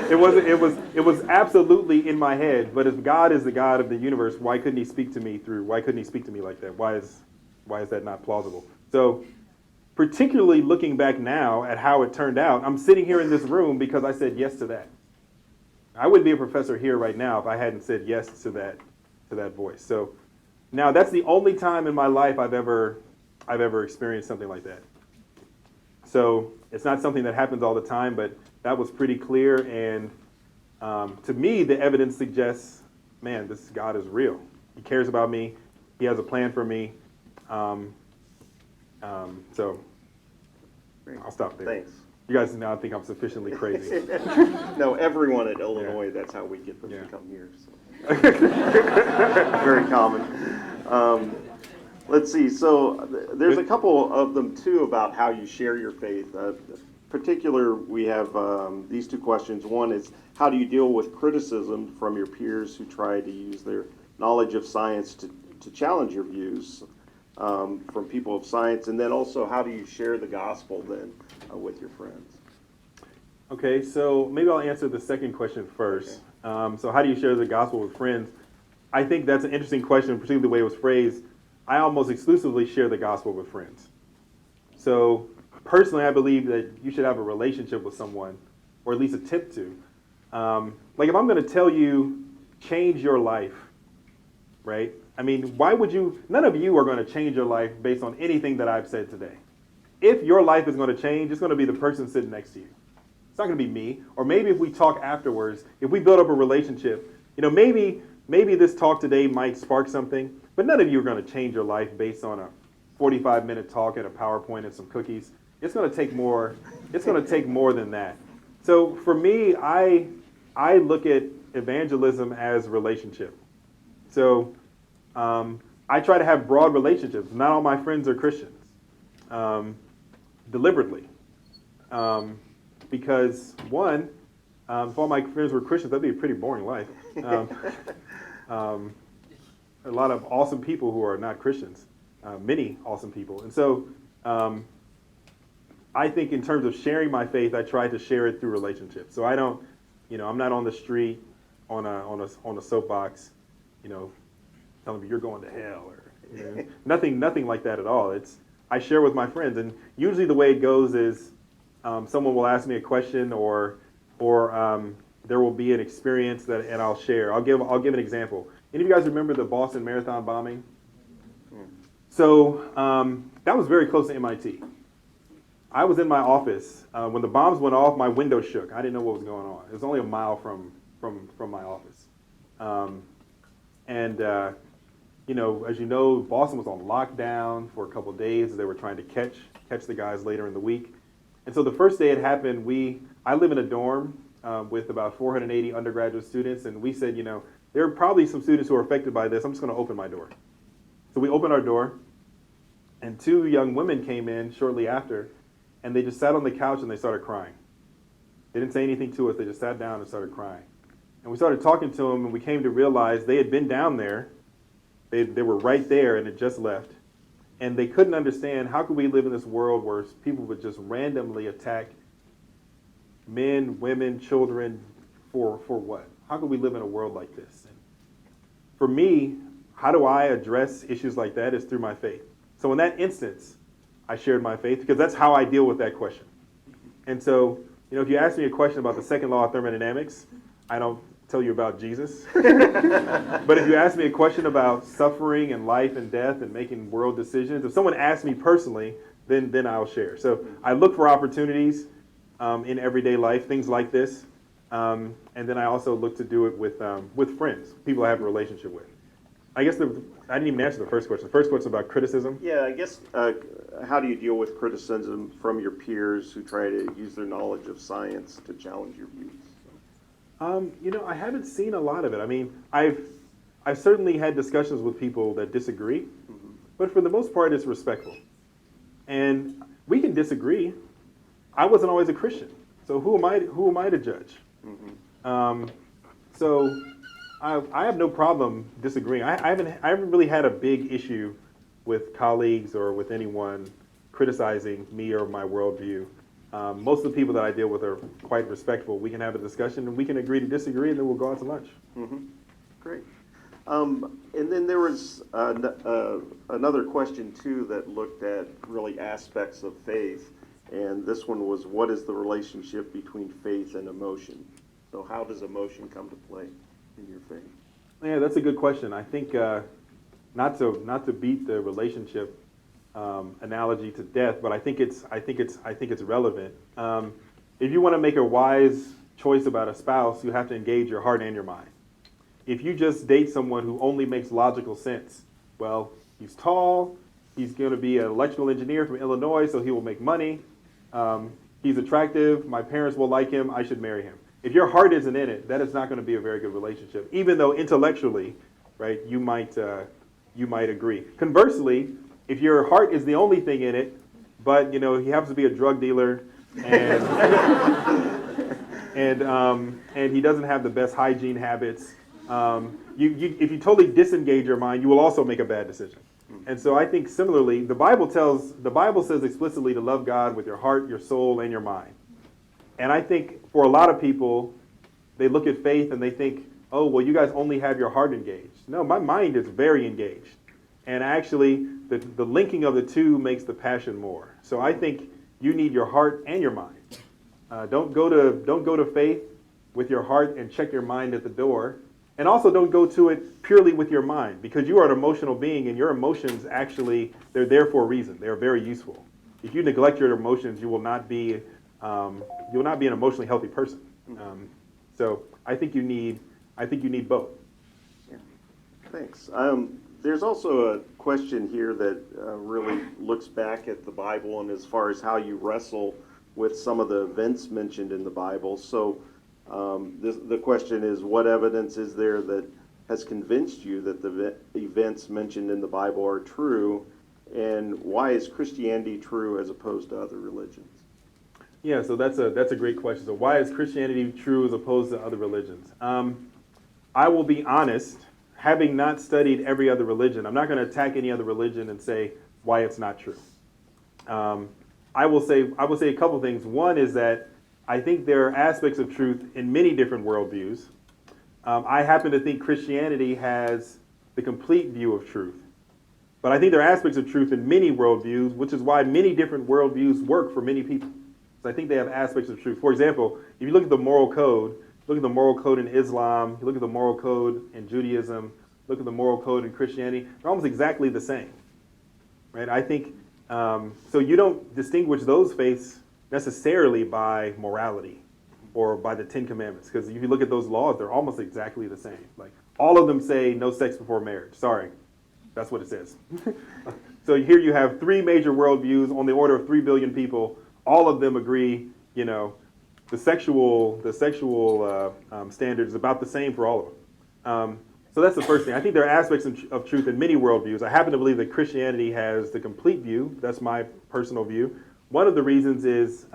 It was absolutely in my head. But if God is the God of the universe, why couldn't he speak to me like that? Why is that not plausible? So particularly looking back now at how it turned out, I'm sitting here in this room because I said yes to that. I wouldn't be a professor here right now if I hadn't said yes to that voice. So now that's the only time in my life I've ever experienced something like that. So it's not something that happens all the time, but that was pretty clear. And to me, the evidence suggests, man, this God is real. He cares about me. He has a plan for me. So I'll stop there. Thanks. You guys now think I'm sufficiently crazy. No, everyone at Illinois, that's how we get them to come here. So. Very common. Let's see. So there's a couple of them, too, about how you share your faith. Particular, we have these two questions. One is, how do you deal with criticism from your peers who try to use their knowledge of science to challenge your views from people of science? And then also, how do you share the gospel then with your friends? Okay, so maybe I'll answer the second question first. Okay. So how do you share the gospel with friends? I think that's an interesting question, particularly the way it was phrased. I almost exclusively share the gospel with friends. So personally, I believe that you should have a relationship with someone, or at least attempt to. Like if I'm going to tell you, change your life, right? I mean, why would you? None of you are going to change your life based on anything that I've said today. If your life is going to change, it's going to be the person sitting next to you. It's not going to be me. Or maybe if we talk afterwards, if we build up a relationship, maybe this talk today might spark something, but none of you are going to change your life based on a 45-minute talk and a PowerPoint and some cookies. It's going to take more. It's going to take more than that. So for me, I look at evangelism as relationship. So I try to have broad relationships. Not all my friends are Christians, deliberately. Because one, if all my friends were Christians, that'd be a pretty boring life. A lot of awesome people who are not Christians, many awesome people. And so I think in terms of sharing my faith, I try to share it through relationships. So I don't, I'm not on the street on a soapbox, telling me you're going to hell or nothing like that at all. I share with my friends, and usually the way it goes is someone will ask me a question or there will be an experience and I'll share. I'll give an example. Any of you guys remember the Boston Marathon bombing? So that was very close to MIT. I was in my office. When the bombs went off, my window shook. I didn't know what was going on. It was only a mile from my office. As you know, Boston was on lockdown for a couple of days as they were trying to catch the guys later in the week. And so the first day it happened, I live in a dorm with about 480 undergraduate students, and we said, there are probably some students who are affected by this. I'm just going to open my door. So we opened our door, and two young women came in shortly after, and they just sat on the couch and they started crying. They didn't say anything to us. They just sat down and started crying. And we started talking to them, and we came to realize they had been down there. They were right there and had just left. And they couldn't understand, how could we live in this world where people would just randomly attack men, women, children for what? How could we live in a world like this? And for me, how do I address issues like that is through my faith. So in that instance, I shared my faith because that's how I deal with that question. And so, if you ask me a question about the second law of thermodynamics, I don't tell you about Jesus. But if you ask me a question about suffering and life and death and making world decisions, if someone asks me personally, then I'll share. So I look for opportunities in everyday life, things like this. And then I also look to do it with friends, people I have a relationship with. I guess I didn't even answer the first question. The first question about criticism. Yeah, I guess, how do you deal with criticism from your peers who try to use their knowledge of science to challenge your views? I haven't seen a lot of it. I mean, I've certainly had discussions with people that disagree, but for the most part, it's respectful. And we can disagree. I wasn't always a Christian, so who am I to judge? So I have no problem disagreeing. I haven't really had a big issue with colleagues or with anyone criticizing me or my worldview. Most of the people that I deal with are quite respectful. We can have a discussion and we can agree to disagree, and then we'll go out to lunch. Great. And then there was another question too that looked at really aspects of faith, and this one was, what is the relationship between faith and emotion? So how does emotion come to play in your faith? Yeah, that's a good question. I think not to beat the relationship analogy to death, but I think it's relevant. If you want to make a wise choice about a spouse, you have to engage your heart and your mind. If you just date someone who only makes logical sense, well, he's tall, he's going to be an electrical engineer from Illinois, so he will make money. He's attractive, my parents will like him, I should marry him. If your heart isn't in it, that is not going to be a very good relationship, even though intellectually, right, you might agree. Conversely, if your heart is the only thing in it, but he happens to be a drug dealer and and he doesn't have the best hygiene habits, if you totally disengage your mind, you will also make a bad decision. And so I think similarly, the Bible says explicitly to love God with your heart, your soul, and your mind. And I think for a lot of people, they look at faith and they think, oh, well, you guys only have your heart engaged. No, my mind is very engaged. And actually, the linking of the two makes the passion more. So I think you need your heart and your mind. Don't go to faith with your heart and check your mind at the door. And also don't go to it purely with your mind, because you are an emotional being, and your emotions actually, they're there for a reason. They're very useful. If you neglect your emotions, you will not be an emotionally healthy person. So I think you need both. Yeah. Thanks. There's also a question here that really looks back at the Bible and as far as how you wrestle with some of the events mentioned in the Bible. So the question is, what evidence is there that has convinced you that the events mentioned in the Bible are true, and why is Christianity true as opposed to other religions? Yeah, so that's a great question. So why is Christianity true as opposed to other religions? I will be honest. Having not studied every other religion, I'm not going to attack any other religion and say why it's not true. I will say a couple things. One is that I think there are aspects of truth in many different worldviews. I happen to think Christianity has the complete view of truth. But I think there are aspects of truth in many worldviews, which is why many different worldviews work for many people. So I think they have aspects of truth. For example, if you look at the moral code, look at the moral code in Islam, you look at the moral code in Judaism, look at the moral code in Christianity, they're almost exactly the same. Right? I think So you don't distinguish those faiths necessarily by morality or by the Ten Commandments, because if you look at those laws, they're almost exactly the same. Like all of them say no sex before marriage. Sorry, that's what it says. So here you have three major worldviews on the order of 3 billion people. All of them agree, the sexual standard is about the same for all of them. So that's the first thing. I think there are aspects of truth in many worldviews. I happen to believe that Christianity has the complete view. That's my personal view. One of the reasons is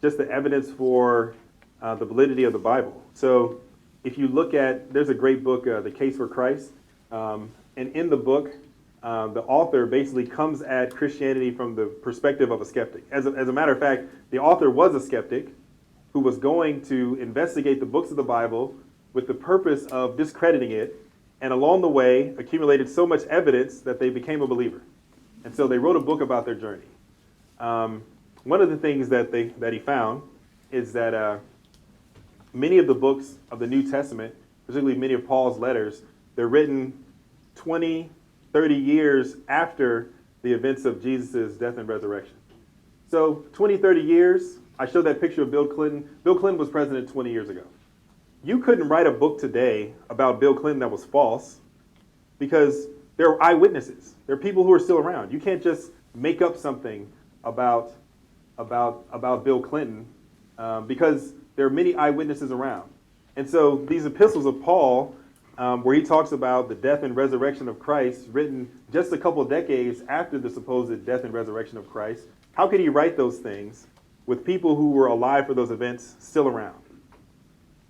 just the evidence for the validity of the Bible. So if you look at, there's a great book, The Case for Christ, and in the book, the author basically comes at Christianity from the perspective of a skeptic. As a matter of fact, the author was a skeptic who was going to investigate the books of the Bible with the purpose of discrediting it, and along the way accumulated so much evidence that they became a believer. And so they wrote a book about their journey. One of the things that he found is that many of the books of the New Testament, particularly many of Paul's letters, they're written 20, 30 years after the events of Jesus' death and resurrection. So 20, 30 years, I showed that picture of Bill Clinton. Bill Clinton was president 20 years ago. You couldn't write a book today about Bill Clinton that was false because there are eyewitnesses. There are people who are still around. You can't just make up something about Bill Clinton because there are many eyewitnesses around. And so these epistles of Paul, where he talks about the death and resurrection of Christ, written just a couple of decades after the supposed death and resurrection of Christ, how could he write those things with people who were alive for those events still around?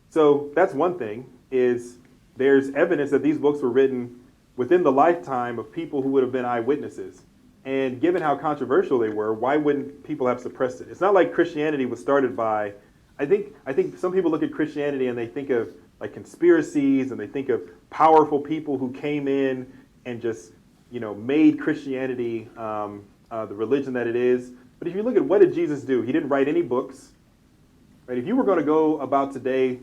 So that's one thing, is there's evidence that these books were written within the lifetime of people who would have been eyewitnesses. And given how controversial they were, why wouldn't people have suppressed it? It's not like Christianity was started by, I think some people look at Christianity and they think of like conspiracies, and they think of powerful people who came in and just, made Christianity the religion that it is. But if you look at what did Jesus do? He didn't write any books. Right? If you were going to go about today,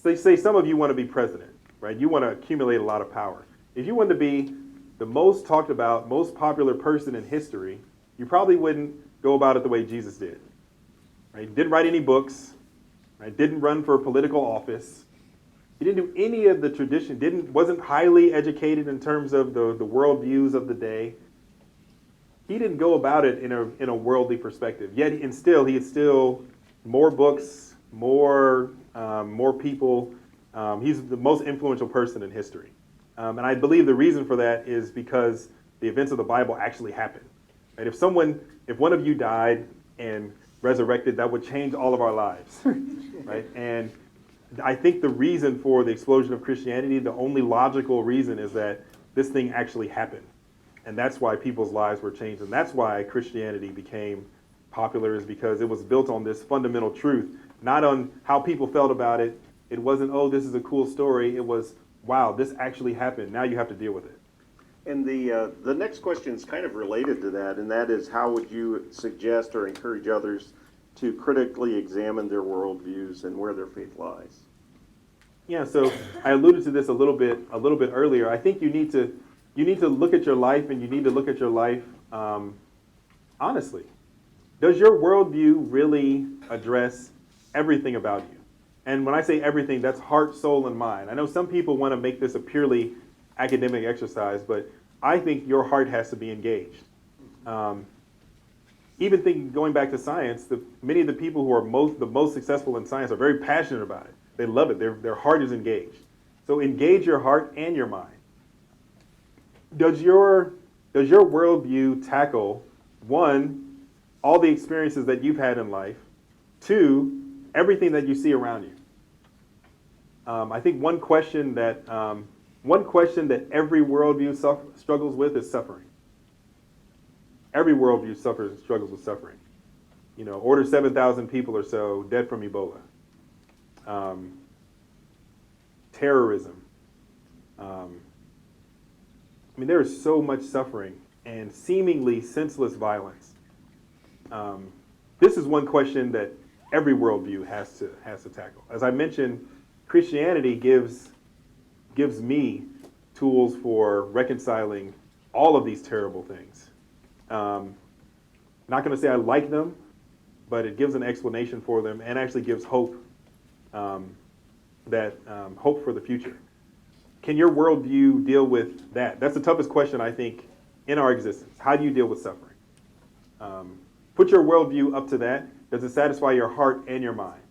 say some of you want to be president, right? You want to accumulate a lot of power. If you want to be the most talked about, most popular person in history, you probably wouldn't go about it the way Jesus did. Right? Didn't write any books, right? Didn't run for political office. He didn't do any of the tradition, wasn't highly educated in terms of the worldviews of the day. He didn't go about it in a worldly perspective. Yet he instilled more books, more people. He's the most influential person in history. And I believe the reason for that is because the events of the Bible actually happened. Right? If one of you died and resurrected, that would change all of our lives. Right? And I think the reason for the explosion of Christianity, the only logical reason, is that this thing actually happened. And that's why people's lives were changed. And that's why Christianity became popular, is because it was built on this fundamental truth, not on how people felt about it. It wasn't, oh, this is a cool story. It was, wow, this actually happened. Now you have to deal with it. And the next question is kind of related to that, and that is, how would you suggest or encourage others to critically examine their worldviews and where their faith lies? Yeah, so I alluded to this a little bit earlier. I think you need to look at your life, and you need to look at your life honestly. Does your worldview really address everything about you? And when I say everything, that's heart, soul, and mind. I know some people want to make this a purely academic exercise, but I think your heart has to be engaged. Even going back to science, many of the people who are the most successful in science are very passionate about it. They love it. Their heart is engaged. So engage your heart and your mind. Does your worldview tackle, one, all the experiences that you've had in life, two, everything that you see around you? I think one question that every worldview struggles with is suffering. Every worldview struggles with suffering. Order 7,000 people or so dead from Ebola. Terrorism. There is so much suffering and seemingly senseless violence. This is one question that every worldview has to tackle. As I mentioned, Christianity gives me tools for reconciling all of these terrible things. Not going to say I like them, but it gives an explanation for them and actually gives hope, hope for the future. Can your worldview deal with that? That's the toughest question, I think, in our existence. How do you deal with suffering? Put your worldview up to that. Does it satisfy your heart and your mind?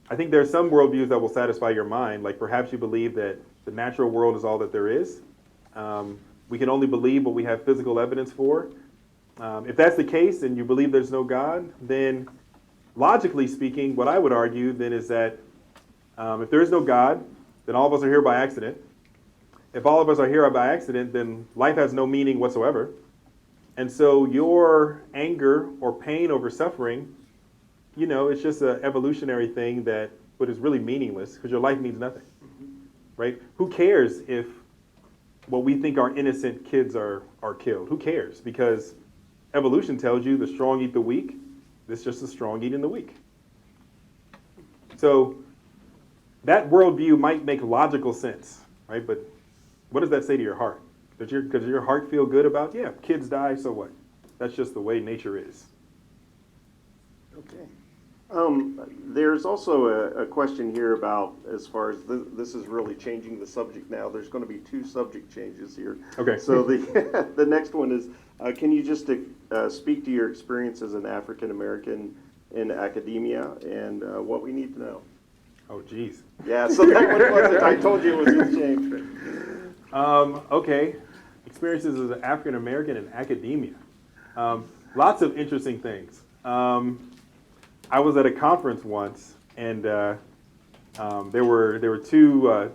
I think there are some worldviews that will satisfy your mind, like perhaps you believe that the natural world is all that there is. We can only believe what we have physical evidence for. If that's the case and you believe there's no God, then logically speaking, what I would argue then is that if there is no God, then all of us are here by accident. If all of us are here by accident, then life has no meaning whatsoever. And so your anger or pain over suffering, it's just an evolutionary thing but is really meaningless because your life means nothing, right? Who cares if what we think are innocent kids are killed? Who cares? Because evolution tells you the strong eat the weak. It's just the strong eating the weak. So that worldview might make logical sense, right? But what does that say to your heart? Does your heart feel good about, yeah, kids die, so what? That's just the way nature is. Okay. There's also a question here about, as far as this is really changing the subject now. There's going to be 2 subject changes here. Okay. So the next one is, can you just speak to your experience as an African American in academia and what we need to know? Oh, geez. Yeah, so that one wasn't, I told you it was going to change. Okay. Experiences as an African American in academia. Lots of interesting things. I was at a conference once, and there were two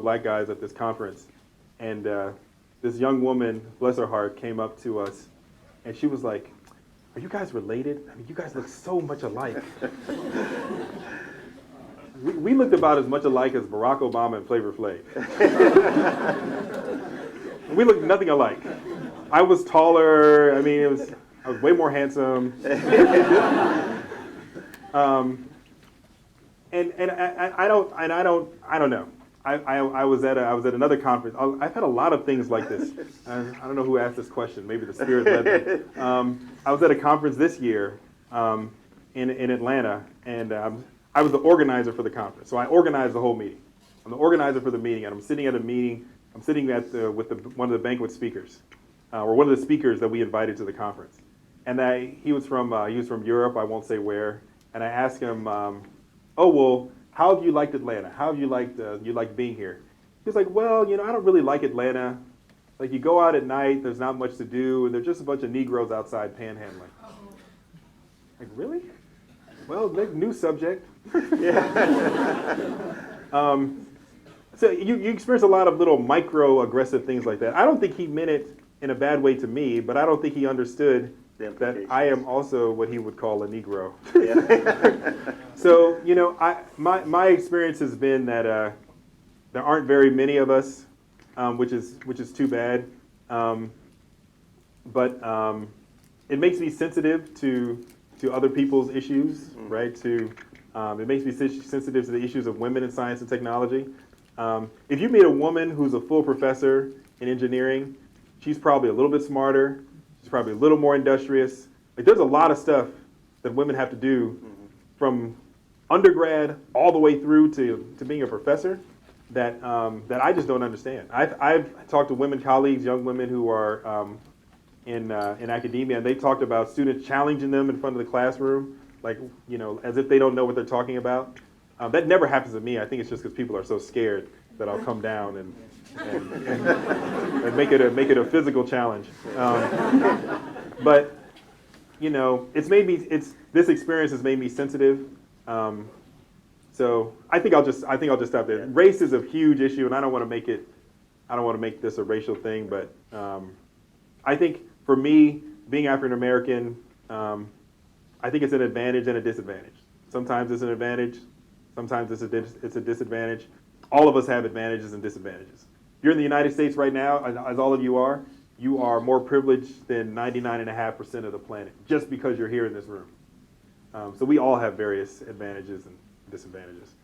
black guys at this conference, and this young woman, bless her heart, came up to us, and she was like, "Are you guys related? I mean, you guys look so much alike." We looked about as much alike as Barack Obama and Flavor Flav. We looked nothing alike. I was taller. I mean, I was way more handsome. And I don't know. I was at another conference. I've had a lot of things like this. I don't know who asked this question. Maybe the Spirit led me. I was at a conference this year in Atlanta, and I was the organizer for the conference. So I organized the whole meeting. I'm the organizer for the meeting, and I'm sitting at a meeting. I'm sitting with one of the banquet speakers, or one of the speakers that we invited to the conference. And he was from Europe. I won't say where. And I asked him, "Oh well, how have you liked Atlanta? How have you liked being here?" He's like, "Well, I don't really like Atlanta. Like you go out at night, there's not much to do, and there's just a bunch of Negroes outside panhandling." Like, really? Well, new subject. So you experience a lot of little micro-aggressive things like that. I don't think he meant it in a bad way to me, but I don't think he understood that I am also what he would call a Negro. So, my experience has been that there aren't very many of us, which is too bad. But it makes me sensitive to other people's issues, right? It makes me sensitive to the issues of women in science and technology. If you meet a woman who's a full professor in engineering, she's probably a little bit smarter. She's probably a little more industrious. Like there's a lot of stuff that women have to do from undergrad all the way through to being a professor that I just don't understand. I've talked to women colleagues, young women who are in academia, and they talked about students challenging them in front of the classroom, like as if they don't know what they're talking about. That never happens to me. I think it's just because people are so scared that I'll come down and make it a physical challenge. But this experience has made me sensitive. So I think I'll just stop there. Race is a huge issue, and I don't want to make this a racial thing, but I think for me, being African American, I think it's an advantage and a disadvantage. Sometimes it's an advantage. Sometimes it's a disadvantage. All of us have advantages and disadvantages. You're in the United States right now, as all of you are more privileged than 99.5% of the planet, just because you're here in this room. So we all have various advantages and disadvantages.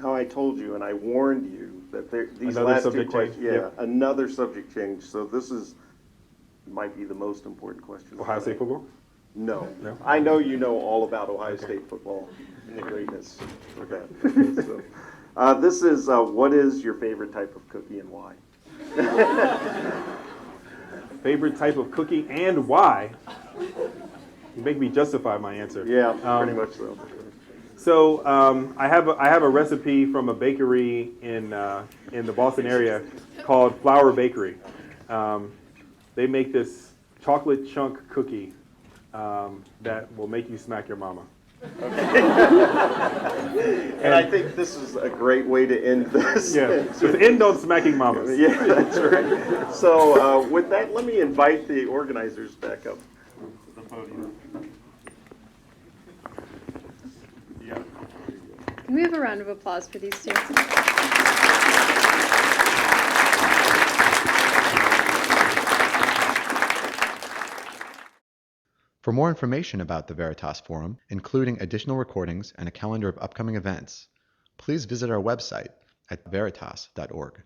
How I told you, and I warned you that these Another last two subject questions, change? Yep. another subject change. So this is might be the most important question. Ohio State football? No. No? I know you know all about Ohio State football and the greatness of that. So, this is, what is your favorite type of cookie and why? Favorite type of cookie and why? You make me justify my answer. Yeah, pretty much so. So I have a recipe from a bakery in the Boston area called Flour Bakery. They make this chocolate chunk cookie that will make you smack your mama. And I think this is a great way to end this. Yeah, so end on smacking mamas. Yeah, that's right. So with that, let me invite the organizers back up to the podium. Yeah. Can we have a round of applause for these two? For more information about the Veritas Forum, including additional recordings and a calendar of upcoming events, please visit our website at veritas.org.